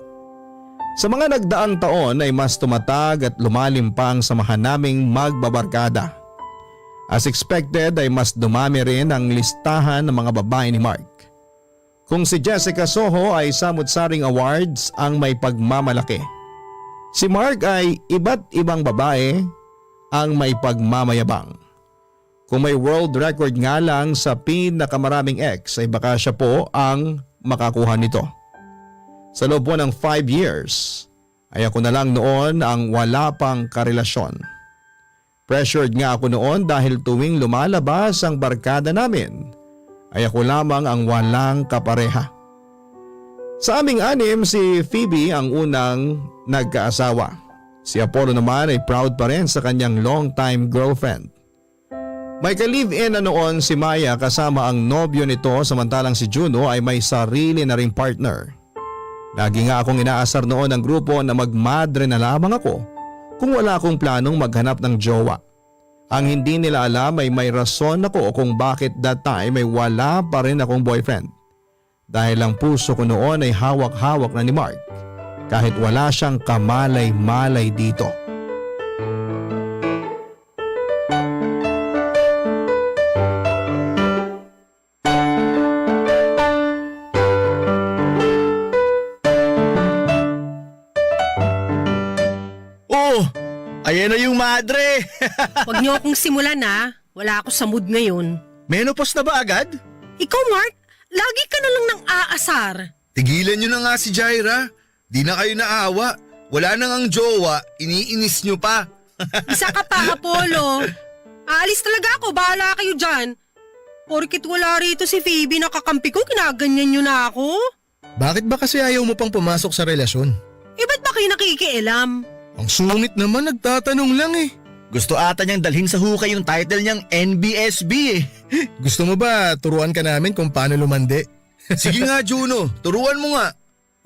Sa mga nagdaang taon ay mas tumatag at lumalim pa ang samahan naming magbabarkada. As expected ay mas dumami rin ang listahan ng mga babae ni Mark. Kung si Jessica Soho ay samut-saring awards ang may pagmamalaki, si Mark ay iba't ibang babae ang may pagmamayabang. Kung may world record nga lang sa pinakamaraming ex ay baka siya po ang makakuha nito. Sa loob po ng 5 years ay ako na lang noon ang wala pang karelasyon. Pressured nga ako noon dahil tuwing lumalabas ang barkada namin ay ako lamang ang walang kapareha. Sa aming anim, si Phoebe ang unang nagkaasawa. Si Apollo naman ay proud pa rin sa kanyang long-time girlfriend. May ka-live-in na noon si Maya kasama ang nobyo nito samantalang si Juno ay may sarili na ring partner. Lagi nga akong inaasar noon ng grupo na magmadre na lamang ako kung wala akong planong maghanap ng jowa. Ang hindi nila alam ay may rason ako kung bakit that time ay wala pa rin akong boyfriend. Dahil ang puso ko noon ay hawak-hawak na ni Mark kahit wala siyang kamalay-malay dito. Oh, ayan na yung madre. Huwag niyo akong simulan ha. Wala ako sa mood ngayon. Menopause na ba agad? Ikaw Mark, lagi ka na lang nang aasar. Tigilan nyo na nga si Jaira. Di na kayo naawa. Wala nang ang jowa, iniinis nyo pa. Isa ka pa, Apollo. Aalis talaga ako, bahala kayo dyan. Porkit wala rito si Phoebe na kakampi ko, kinaganyan nyo na ako. Bakit ba kasi ayaw mo pang pumasok sa relasyon? Eh ba't ba kayo nakikialam? Ang sungit naman, nagtatanong lang eh. Gusto ata niyang dalhin sa hukay yung title niyang NBSB eh. Gusto mo ba turuan ka namin kung paano lumandi? Sige nga Juno, turuan mo nga.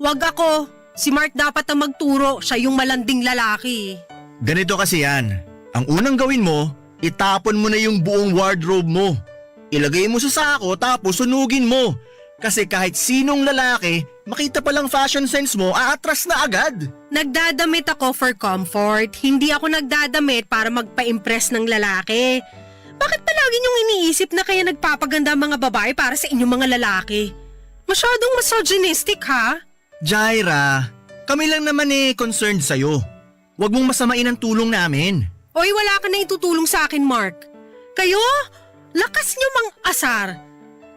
Wag ako. Si Mark dapat ang magturo, siya yung malanding lalaki. Ganito kasi yan. Ang unang gawin mo, itapon mo na yung buong wardrobe mo. Ilagay mo sa sako tapos sunugin mo. Kasi kahit sinong lalaki, makita palang fashion sense mo, aatras na agad. Nagdadamit ako for comfort. Hindi ako nagdadamit para magpa-impress ng lalaki. Bakit palagi niyong iniisip na kaya nagpapaganda ang mga babae para sa inyong mga lalaki? Masyadong misogynistic ha? Jaira, kami lang naman concerned sa'yo. Huwag mong masamain ang tulong namin. Oy, wala ka na itutulong sa akin, Mark. Kayo, lakas niyo mang asar.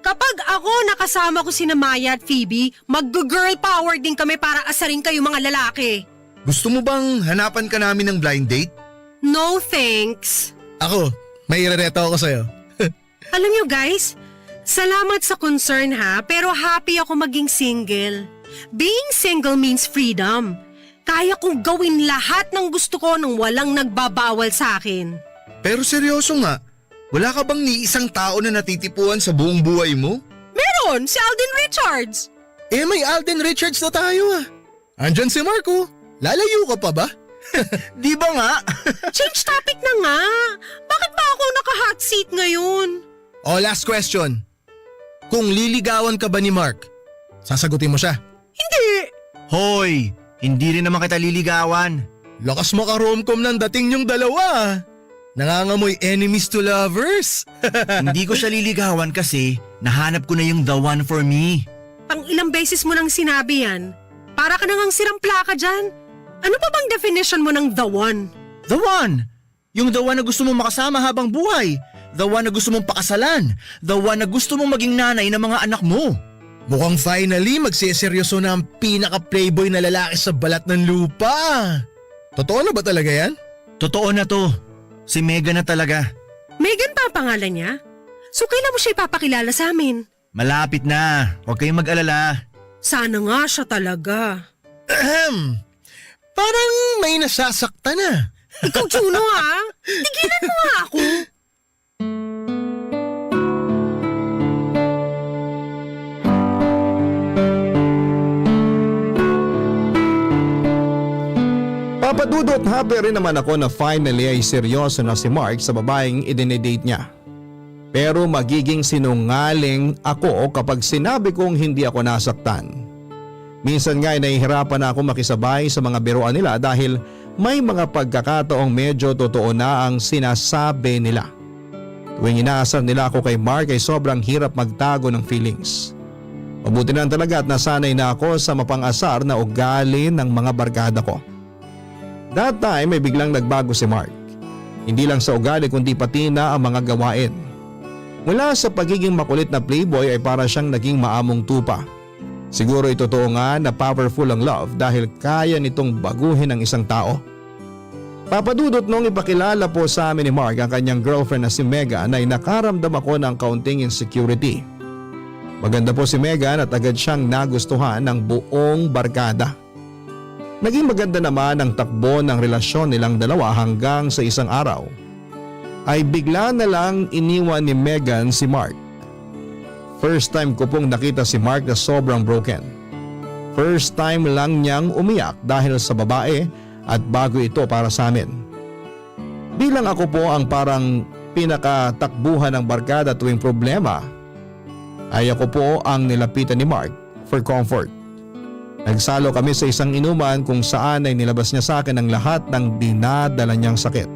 Kapag ako nakasama ko sina Maya at Phoebe, mag-girl power din kami para asarin kayo mga lalaki. Gusto mo bang hanapan ka namin ng blind date? No thanks. Ako, may irereto ako sa'yo. Alam niyo guys, salamat sa concern ha, pero happy ako maging single. Being single means freedom. Kaya kong gawin lahat ng gusto ko nang walang nagbabawal sa akin. Pero seryoso nga, wala ka bang ni isang tao na natitipuan sa buong buhay mo? Meron, si Alden Richards. Eh may Alden Richards na tayo ah. Andyan si Marco. Lalayo ka pa ba? Di ba nga? Change topic na nga. Bakit ba ako naka-hot seat ngayon? Oh, last question. Kung liligawan ka ba ni Mark, sasagutin mo siya? Hindi. Hoy, hindi rin naman kita liligawan. Lakas mo ka romcom ng dating yung dalawa. Nangangamoy enemies to lovers. Hindi ko siya liligawan kasi nahanap ko na yung the one for me. Pang ilang beses mo nang sinabi yan. Para ka nang sirang plaka dyan. Ano pa bang definition mo ng the one? The one! Yung the one na gusto mong makasama habang buhay. The one na gusto mong pakasalan. The one na gusto mong maging nanay ng mga anak mo. Mukhang finally magsiseryoso na ang pinaka-playboy na lalaki sa balat ng lupa. Totoo na ba talaga yan? Totoo na to. Si Megan na talaga. Megan pa ang pangalan niya? So kailan mo siya ipapakilala sa amin? Malapit na. Huwag kayong mag-alala. Sana nga siya talaga. Parang may nasasaktan na. Ikaw, Juno ha? Tigilan mo nga ako. Papadudot happy rin naman ako na finally ay seryoso na si Mark sa babaeng idinedate niya. Pero magiging sinungaling ako kapag sinabi kong hindi ako nasaktan. Minsan nga ay nahihirapan na ako makisabay sa mga biruan nila dahil may mga pagkakataong medyo totoo na ang sinasabi nila. Tuwing inaasar nila ako kay Mark ay sobrang hirap magtago ng feelings. Mabuti na talaga at nasanay na ako sa mapang-asar na ugali ng mga barkada ko. That time ay biglang nagbago si Mark. Hindi lang sa ugali kundi pati na ang mga gawain. Mula sa pagiging makulit na playboy ay para siyang naging maamong tupa. Siguro totoo nga na powerful ang love dahil kaya nitong baguhin ang isang tao. Papadudot nung ipakilala po sa amin ni Mark ang kanyang girlfriend na si Megan ay nakaramdam ako ng kaunting insecurity. Maganda po si Megan at agad siyang nagustuhan ng buong barkada. Naging maganda naman ang takbo ng relasyon nilang dalawa hanggang sa isang araw ay bigla na lang iniwan ni Megan si Mark. First time ko pong nakita si Mark na sobrang broken. First time lang niyang umiyak dahil sa babae at bago ito para sa amin. Bilang ako po ang parang pinakatakbuhan ng barkada tuwing problema, ay ako po ang nilapitan ni Mark for comfort. Nagsalo kami sa isang inuman kung saan ay nilabas niya sa akin ang lahat ng dinadala niyang sakit.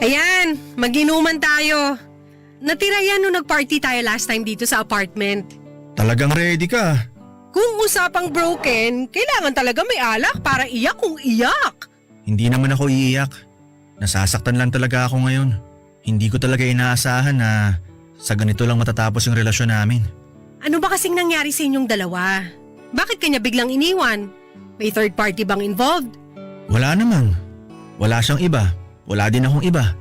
Ayan, mag-inuman tayo. Natira yan nung nag-party tayo last time dito sa apartment. Talagang ready ka. Kung usapang broken, kailangan talaga may alak para iyak kung iyak. Hindi naman ako iiyak. Nasasaktan lang talaga ako ngayon. Hindi ko talaga inaasahan na sa ganito lang matatapos yung relasyon namin. Ano ba kasing nangyari sa inyong dalawa? Bakit kanya biglang iniwan? May third party bang involved? Wala naman. Wala siyang iba. Wala din akong iba.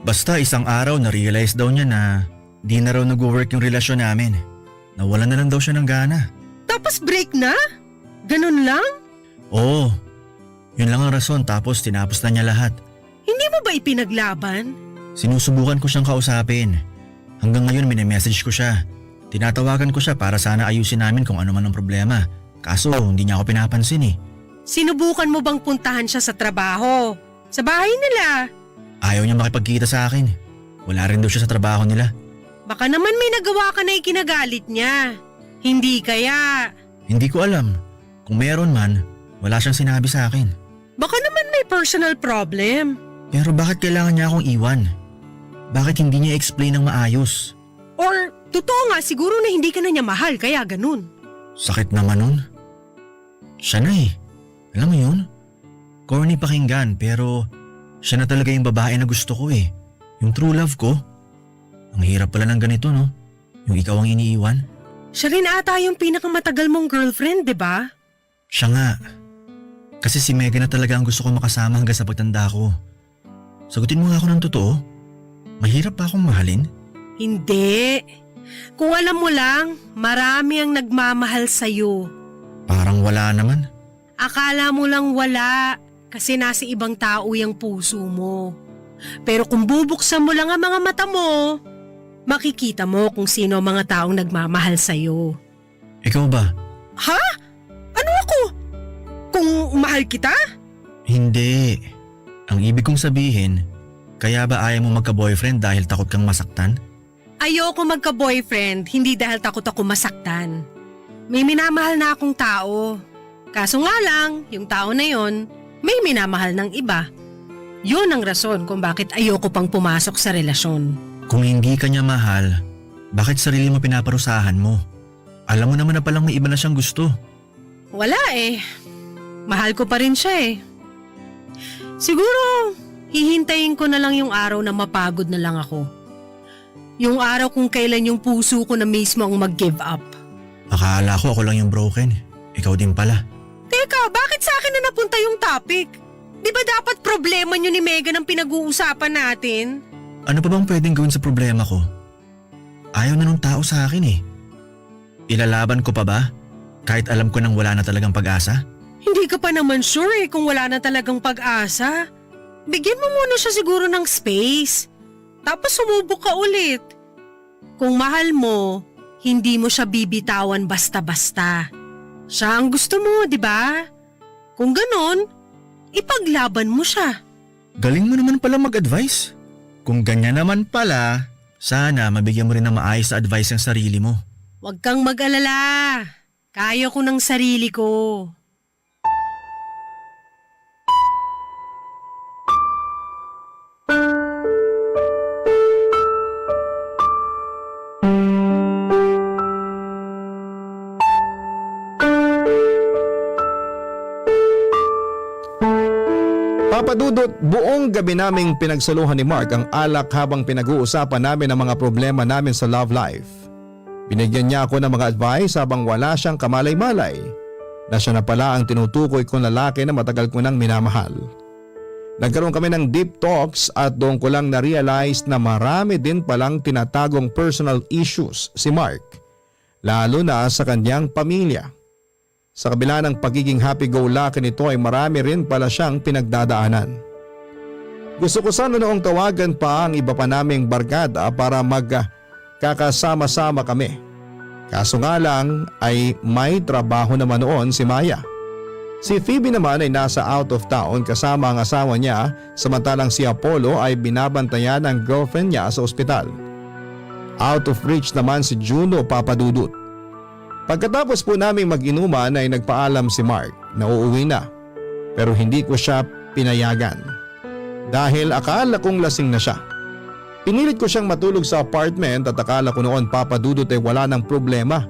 Basta isang araw na-realize daw niya na di na raw nag-work yung relasyon namin. Nawalan na lang daw siya ng gana. Tapos break na? Ganun lang? Oo. Yun lang ang rason tapos tinapos na niya lahat. Hindi mo ba ipinaglaban? Sinusubukan ko siyang kausapin. Hanggang ngayon mini-message ko siya. Tinatawagan ko siya para sana ayusin namin kung ano man ang problema. Kaso hindi niya ako pinapansin eh. Sinubukan mo bang puntahan siya sa trabaho? Sa bahay nila? Ayaw niya makipagkita sa akin. Wala rin daw siya sa trabaho nila. Baka naman may nagawa ka na ikinagalit niya. Hindi kaya. Hindi ko alam. Kung meron man, wala siyang sinabi sa akin. Baka naman may personal problem. Pero bakit kailangan niya akong iwan? Bakit hindi niya explain ng maayos? Or totoo nga siguro na hindi ka na niya mahal kaya ganun. Sakit naman nun. Siya na eh. Alam mo yun? Corny pakinggan pero siya na talaga yung babae na gusto ko eh. Yung true love ko. Ang hirap pala ng ganito no? Yung ikaw ang iniiwan. Siya rin ata yung pinakamatagal mong girlfriend, di ba? Siya nga. Kasi si Megan na talaga ang gusto ko makasama hanggang sa pagtanda ko. Sagutin mo nga ako ng totoo. Mahirap ba akong mahalin? Hindi. Kung alam mo lang, marami ang nagmamahal sa'yo. Parang wala naman. Akala mo lang wala kasi nasa ibang tao yung puso mo. Pero kung bubuksan mo lang ang mga mata mo, makikita mo kung sino ang mga taong nagmamahal sa'yo. Ikaw ba? Ha? Ano ako? Kung mahal kita? Hindi. Ang ibig kong sabihin, kaya ba ayaw mo magka-boyfriend dahil takot kang masaktan? Ayoko magka-boyfriend, hindi dahil takot ako masaktan. May minamahal na akong tao. Kaso nga lang, yung tao na yon, may minamahal ng iba. Yun ang rason kung bakit ayoko pang pumasok sa relasyon. Kung hindi ka niya mahal, bakit sarili mo pinaparusahan mo? Alam mo naman na palang may iba na siyang gusto. Wala eh. Mahal ko pa rin siya eh. Siguro, hihintayin ko na lang yung araw na mapagod na lang ako. Yung araw kung kailan yung puso ko na mismo ang mag-give up. Akala ko ako lang yung broken. Ikaw din pala. Teka, bakit sa akin na napunta yung topic? Di ba dapat problema nyo ni Megan ang pinag-uusapan natin? Ano pa bang pwedeng gawin sa problema ko? Ayaw na nung tao sa akin eh. Ilalaban ko pa ba? Kahit alam ko nang wala na talagang pag-asa? Hindi ka pa naman sure eh kung wala na talagang pag-asa. Bigyan mo muna siya siguro ng space. Tapos sumubok ka ulit. Kung mahal mo, hindi mo siya bibitawan basta-basta. Siya ang gusto mo, di ba? Kung ganon, ipaglaban mo siya. Galing mo naman pala mag-advise. Kung ganyan naman pala, sana mabigyan mo rin ng maayos na advice ang sarili mo. Huwag kang mag-alala. Kaya ko ng sarili ko. Papa Dudut, buong gabi naming pinagsaluhan ni Mark ang alak habang pinag-uusapan namin ang mga problema namin sa love life. Binigyan niya ako ng mga advice habang wala siyang kamalay-malay na siya na pala ang tinutukoy kong lalaki na matagal ko nang minamahal. Nagkaroon kami ng deep talks at doon ko lang na-realize na marami din palang tinatagong personal issues si Mark, lalo na sa kanyang pamilya. Sa kabila ng pagiging happy-go-lucky nito ay marami rin pala siyang pinagdadaanan. Gusto ko sana noong tawagan pa ang iba pa naming barkada para magkakasama-sama kami. Kaso nga lang ay may trabaho naman noon si Maya. Si Phoebe naman ay nasa out of town kasama ang asawa niya, samantalang si Apollo ay binabantayan ng girlfriend niya sa ospital. Out of reach naman si Juno, Papa Dudut. Pagkatapos po naming mag-inuman ay nagpaalam si Mark na uuwi na, pero hindi ko siya pinayagan dahil akala kong lasing na siya. Pinilit ko siyang matulog sa apartment at akala ko noon, Papa Dudut, ay wala ng problema.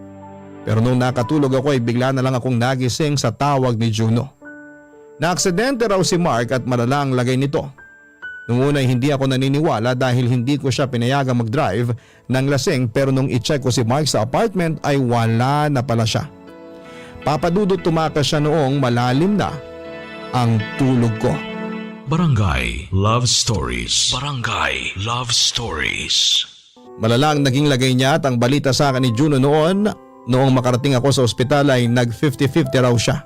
Pero nung nakatulog ako ay bigla na lang akong nagising sa tawag ni Juno. Naaksidente raw si Mark at malala ang lagay nito. Noong una ay hindi ako naniniwala dahil hindi ko siya pinayagang mag-drive ng lasing, pero nung i-check ko si Mark sa apartment ay wala na pala siya. Papa Dudut, tumakas siya noong malalim na ang tulog ko. Barangay Love Stories. Barangay Love Stories. Malala ang naging lagay niya at ang balita sa akin ni Juno noong makarating ako sa ospital ay nag 50-50 raw siya.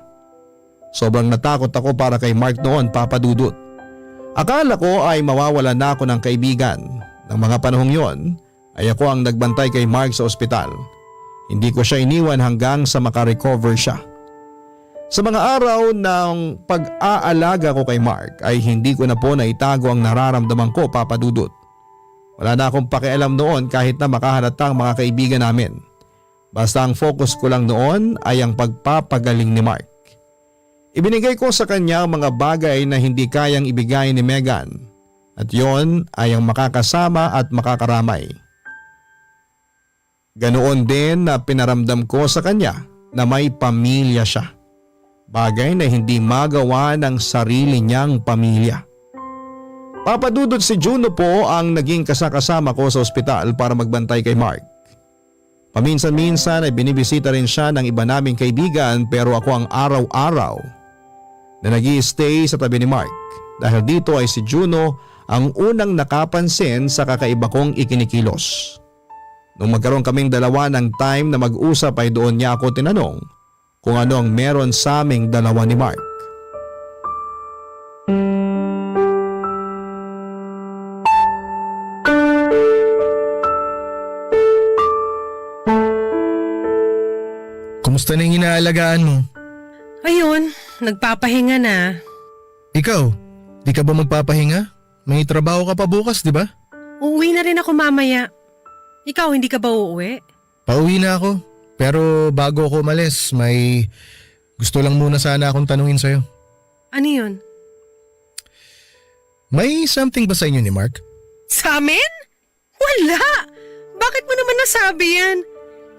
Sobrang natakot ako para kay Mark noon, Papa Dudut. Akala ko ay mawawala na ako ng kaibigan. Nang mga panahong yon ay ako ang nagbantay kay Mark sa ospital. Hindi ko siya iniwan hanggang sa makarecover siya. Sa mga araw ng pag-aalaga ko kay Mark ay hindi ko na po naitago ang nararamdaman ko, Papa Dudut. Wala na akong pakialam noon kahit na makahalata ang mga kaibigan namin. Basta ang focus ko lang noon ay ang pagpapagaling ni Mark. Ibinigay ko sa kanya ang mga bagay na hindi kayang ibigay ni Megan, at yon ay ang makakasama at makakaramay. Ganoon din na pinaramdam ko sa kanya na may pamilya siya. Bagay na hindi magawa ng sarili niyang pamilya. Papa Dudut, si Juno po ang naging kasakasama ko sa ospital para magbantay kay Mark. Paminsan-minsan ay binibisita rin siya ng iba naming kaibigan, pero ako ang araw-araw na nag-i-stay sa tabi ni Mark dahil dito ay si Juno ang unang nakapansin sa kakaiba kong ikinikilos. Nung magkaroon kaming dalawa ng time na mag-usap ay doon niya ako tinanong kung ano ang meron sa aming dalawa ni Mark. Kumusta na yung inaalagaan mo? Ayun, nagpapahinga na. Ikaw, di ka ba magpapahinga? May trabaho ka pa bukas, di ba? Uuwi na rin ako mamaya. Ikaw, hindi ka ba uuwi? Pauwi na ako. Pero bago ako umalis, may gusto lang muna sana akong tanungin sa'yo. Ano yun? May something ba sa inyo ni Mark? Sa amin? Wala! Bakit mo naman nasabi yan?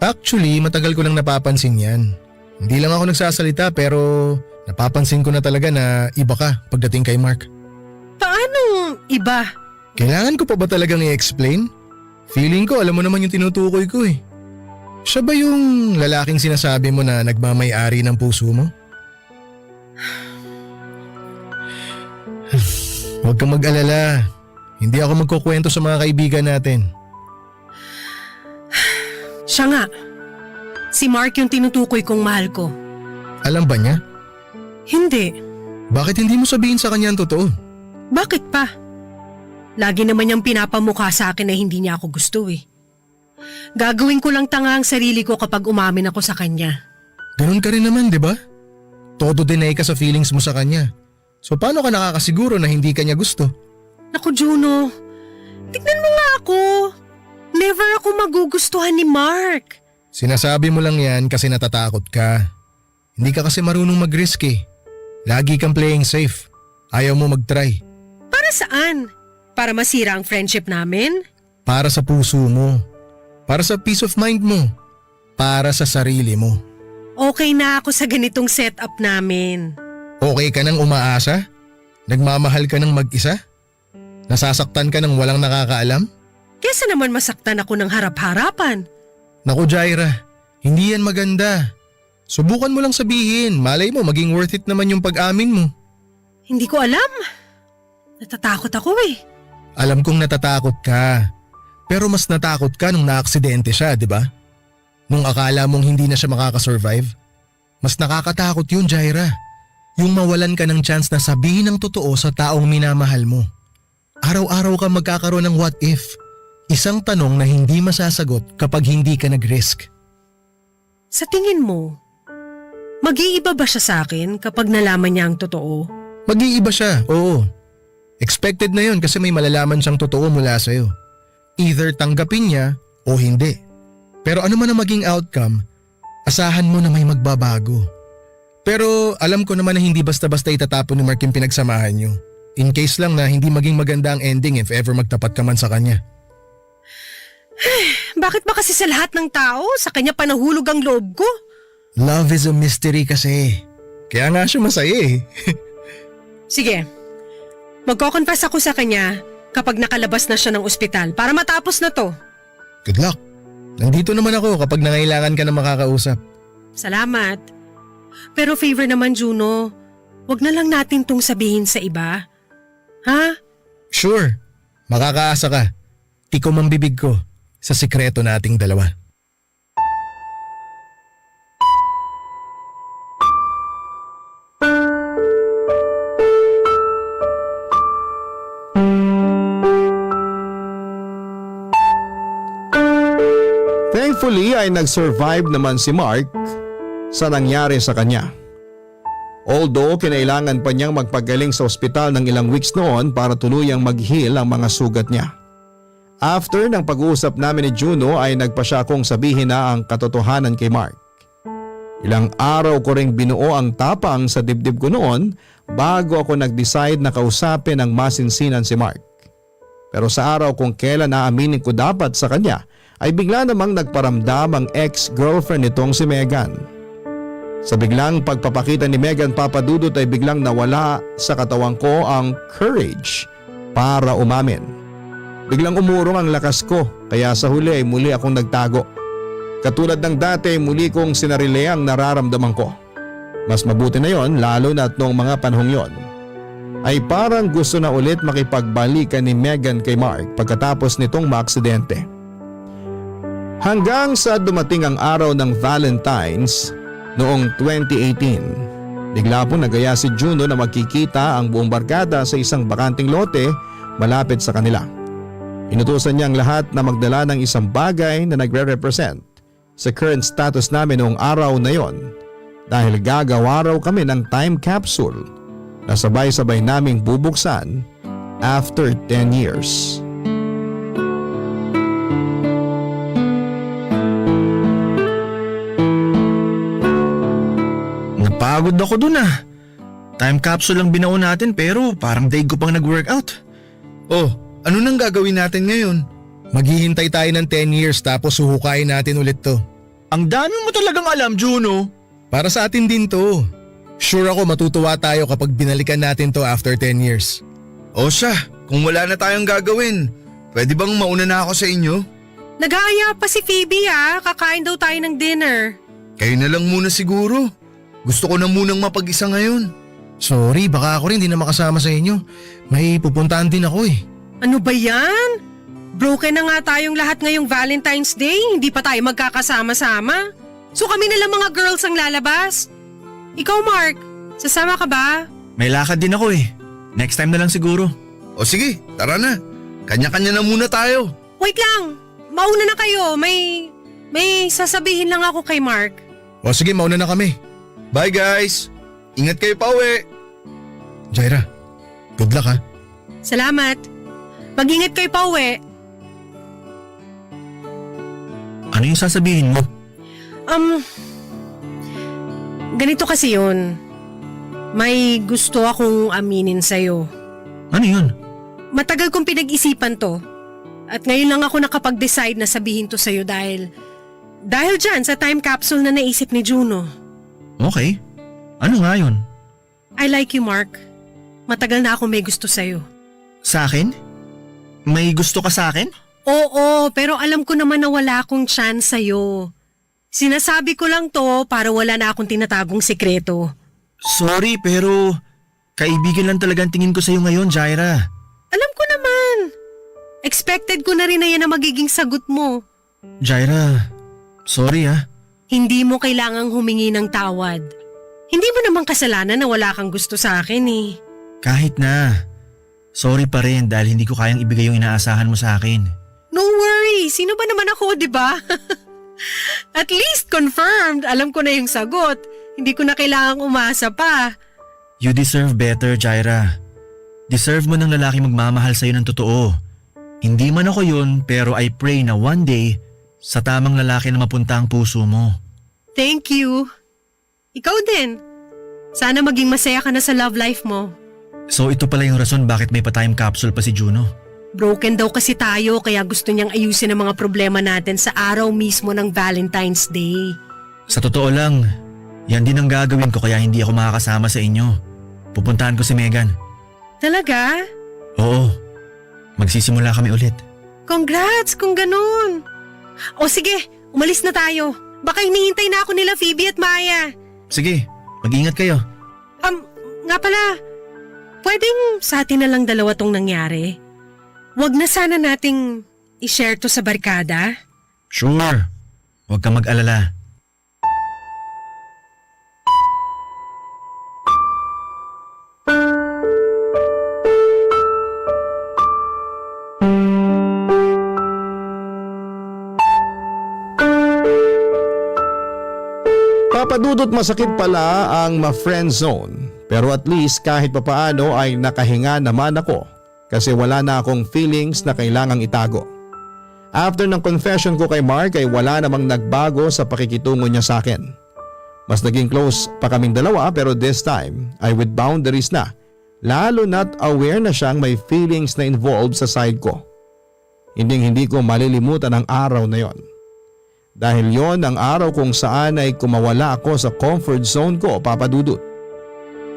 Actually, matagal ko nang napapansin yan. Hindi lang ako nagsasalita pero napapansin ko na talaga na iba ka pagdating kay Mark. Paano iba? Kailangan ko pa ba talagang i-explain? Feeling ko alam mo naman yung tinutukoy ko eh. Siya ba yung lalaking sinasabi mo na nagmamay-ari ng puso mo? Huwag kang mag-alala. Hindi ako magkukwento sa mga kaibigan natin. Siya nga. Si Mark yung tinutukoy kong mahal ko. Alam ba niya? Hindi. Bakit hindi mo sabihin sa kanya ang totoo? Bakit pa? Lagi naman niyang pinapamukha sa akin na hindi niya ako gusto eh. Gagawin ko lang tanga ang sarili ko kapag umamin ako sa kanya. Ganun ka rin naman, di ba? Todo deny ka sa feelings mo sa kanya. So paano ka nakakasiguro na hindi ka niya gusto? Naku Juno, Tignan mo nga ako. Never ako magugustuhan ni Mark. Sinasabi mo lang yan kasi natatakot ka. Hindi ka kasi marunong mag-risk eh. Lagi kang playing safe. Ayaw mo mag-try. Para saan? Para masira ang friendship namin? Para sa puso mo. Para sa peace of mind mo. Para sa sarili mo. Okay na ako sa ganitong setup namin. Okay ka nang umaasa? Nagmamahal ka ng mag-isa? Nasasaktan ka ng walang nakakaalam? Kesa naman masaktan ako ng harap-harapan. Naku Jaira, hindi yan maganda. Subukan mo lang sabihin, malay mo maging worth it naman yung pag-amin mo. Hindi ko alam. Natatakot ako eh. Alam kong natatakot ka. Pero mas natakot ka nung naaksidente siya, di ba? Nung akala mong hindi na siya makakasurvive. Mas nakakatakot yun, Jaira. Yung mawalan ka ng chance na sabihin ang totoo sa taong minamahal mo. Araw-araw ka magkakaroon ng what if. Isang tanong na hindi masasagot kapag hindi ka nag-risk. Sa tingin mo, mag-iiba ba siya sa akin kapag nalaman niya ang totoo? Mag-iiba siya, oo. Expected na yun kasi may malalaman siyang totoo mula sa'yo. Either tanggapin niya o hindi. Pero ano man ang maging outcome, asahan mo na may magbabago. Pero alam ko naman na hindi basta-basta itatapon ni Mark yung pinagsamahan niyo. In case lang na hindi maging maganda ang ending if ever magtapat ka man sa kanya. Bakit ba kasi sa lahat ng tao, sa kanya pa nahulog ang loob ko? Love is a mystery kasi. Kaya nga siya masaya eh. Sige, magko-confess ako sa kanya kapag nakalabas na siya ng ospital para matapos na to. Good luck. Nandito naman ako kapag nangailangan ka na makakausap. Salamat. Pero favor naman, Juno, wag na lang natin tong sabihin sa iba. Ha? Sure. Makakaasa ka. Tikom ang bibig ko sa sikreto nating dalawa. Thankfully ay nag-survive naman si Mark sa nangyari sa kanya. Although kinailangan pa niyang magpagaling sa ospital ng ilang weeks noon para tuluyang mag-heal ang mga sugat niya. After ng pag-uusap namin ni Juno ay nagpa siya kong sabihin na ang katotohanan kay Mark. Ilang araw ko ring binuo ang tapang sa dibdib ko noon bago ako nag-decide na kausapin ang masinsinan si Mark. Pero sa araw kung kailan aaminin ko dapat sa kanya ay bigla namang nagparamdam ang ex-girlfriend nitong si Megan. Sa biglang pagpapakita ni Megan Papadudot ay biglang nawala sa katawan ko ang courage para umamin. Biglang umurong ang lakas ko kaya sa huli ay muli akong nagtago. Katulad ng dati muli kong sinarile ang nararamdaman ko. Mas mabuti na yon lalo na at noong mga panahong yon ay parang gusto na ulit makipagbalikan ni Megan kay Mark pagkatapos nitong maaksidente. Hanggang sa dumating ang araw ng Valentine's noong 2018. Bigla po nagaya si Juno na magkikita ang buong barkada sa isang bakanting lote malapit sa kanila. Inutusan niya ang lahat na magdala ng isang bagay na nagre-represent sa current status namin noong araw na yon dahil gagawa raw kami ng time capsule na sabay-sabay naming bubuksan after 10 years. Napagod ako dun ah. Time capsule lang binuo natin pero parang daig ko pang nag-workout. Oh, ano nang gagawin natin ngayon? Maghihintay tayo ng 10 years tapos huhukayin natin ulit to. Ang dami mo talagang alam, Juno. Para sa atin din to. Sure ako matutuwa tayo kapag binalikan natin to after 10 years. O siya, kung wala na tayong gagawin, pwede bang mauna na ako sa inyo? Nag-aaya pa si Phoebe kakain daw tayo ng dinner. Kayo na lang muna siguro. Gusto ko na munang mapag-isa ngayon. Sorry, baka ako rin di na makasama sa inyo. May pupuntahan din ako eh. Ano ba yan? Broken na nga tayong lahat ngayong Valentine's Day, hindi pa tayo magkakasama-sama. So kami na lang mga girls ang lalabas. Ikaw Mark, sasama ka ba? May lakad din ako eh. Next time na lang siguro. O sige, tara na. Kanya-kanya na muna tayo. Wait lang, mauna na kayo. May sasabihin lang ako kay Mark. O sige, mauna na kami. Bye guys. Ingat kayo pa uwi. Jaira, good luck ha. Salamat. Mag-ingat kayo pa uwi. Ano yung sasabihin mo? Ganito kasi yun. May gusto akong aminin sa'yo. Ano yun? Matagal kong pinag-isipan to. At ngayon lang ako nakapag-decide na sabihin to sa'yo dahil dyan sa time capsule na naisip ni Juno. Okay. Ano nga yun? I like you, Mark. Matagal na ako may gusto sa'yo. Sa akin? May gusto ka sa akin? Oo, pero alam ko naman na wala akong chance sa'yo. Sinasabi ko lang to para wala na akong tinatagong sekreto. Sorry, pero kaibigan lang talaga ang tingin ko sa'yo ngayon, Jaira. Alam ko naman. Expected ko na rin na yan ang magiging sagot mo. Jaira, sorry ah. Hindi mo kailangang humingi ng tawad. Hindi mo naman kasalanan na wala kang gusto sa akin eh. Kahit na. Sorry pa rin dahil hindi ko kayang ibigay yung inaasahan mo sa akin. No worry, sino ba naman ako, di ba? At least confirmed, alam ko na yung sagot. Hindi ko na kailangang umasa pa. You deserve better, Jaira. Deserve mo ng lalaki magmamahal sa'yo ng totoo. Hindi man ako yun, pero I pray na one day, sa tamang lalaki na mapunta ang puso mo. Thank you. Ikaw din. Sana maging masaya ka na sa love life mo. So ito pala yung rason bakit may pa-time capsule pa si Juno. Broken daw kasi tayo kaya gusto niyang ayusin ang mga problema natin sa araw mismo ng Valentine's Day. Sa totoo lang, yan din ang gagawin ko kaya hindi ako makakasama sa inyo. Pupuntahan ko si Megan. Talaga? Oo. Magsisimula kami ulit. Congrats kung ganun. O sige, umalis na tayo. Baka hinihintay na ako nila Phoebe at Maya. Sige, mag-ingat kayo. Nga pala, pwedeng sa atin na lang dalawa tong nangyari? Wag na sana nating i-share to sa barkada? Sure. Huwag ka mag-alala. Papadudot masakit pala ang ma-friend zone. Pero at least kahit papaano ay nakahinga naman ako kasi wala na akong feelings na kailangang itago. After ng confession ko kay Mark ay wala namang nagbago sa pakikitungo niya sa akin. Mas naging close pa kaming dalawa pero this time ay with boundaries na. Lalo na't aware na siyang may feelings na involved sa side ko. Hindi ko malilimutan ang araw na yon. Dahil yon ang araw kung saan ay kumawala ako sa comfort zone ko, papadudot.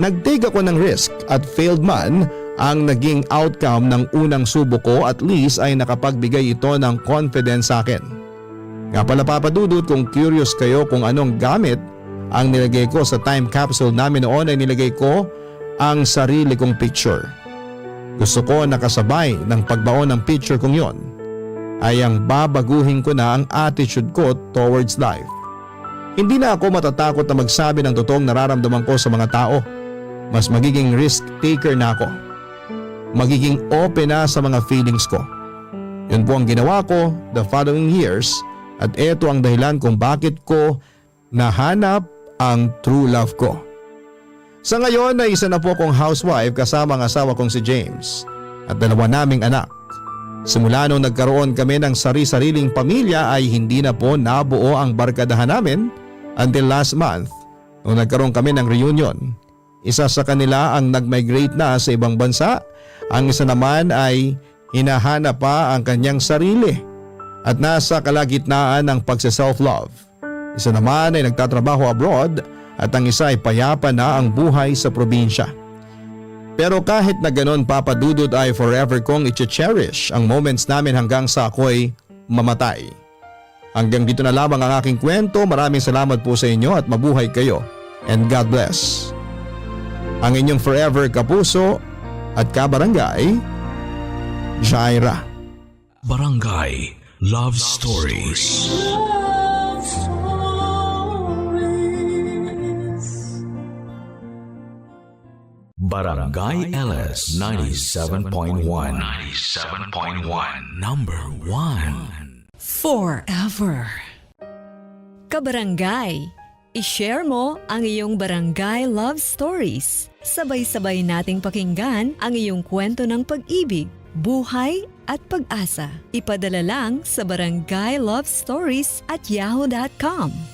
Nag-take ako ng risk at failed man ang naging outcome ng unang subo ko, at least ay nakapagbigay ito ng confidence sa akin. Nga pala papadudot, kung curious kayo kung anong gamit ang nilagay ko sa time capsule namin noon ay nilagay ko ang sarili kong picture. Gusto ko nakasabay ng pagbaon ng picture kong yon ay ang babaguhin ko na ang attitude ko towards life. Hindi na ako matatakot na magsabi ng totoong nararamdaman ko sa mga tao. Mas magiging risk taker na ako. Magiging open na sa mga feelings ko. Yun po ang ginawa ko the following years at ito ang dahilan kung bakit ko nahanap ang true love ko. Sa ngayon ay isa na po akong housewife kasama ang asawa kong si James at dalawa naming anak. Simula nung nagkaroon kami ng sari-sariling pamilya ay hindi na po nabuo ang barkadahan namin until last month nung nagkaroon kami ng reunion. Isa sa kanila ang nag-migrate na sa ibang bansa, ang isa naman ay hinahanap pa ang kanyang sarili at nasa kalagitnaan ng pagse-self-love. Isa naman ay nagtatrabaho abroad at ang isa ay payapa na ang buhay sa probinsya. Pero kahit na ganon, papadudod, ay forever kong i-cherish ang moments namin hanggang sa ako'y mamatay. Hanggang dito na lamang ang aking kwento. Maraming salamat po sa inyo at mabuhay kayo. And God bless. Ang inyong forever kapuso at kabarangay, Jaira. Barangay Love Stories. Love Stories. Barangay LS 97.1. 97.1. Number 1. Forever. Kabarangay, i-share mo ang iyong barangay love stories. Sabay-sabay nating pakinggan ang iyong kwento ng pag-ibig, buhay at pag-asa. Ipadala lang sa barangaylovestories@yahoo.com.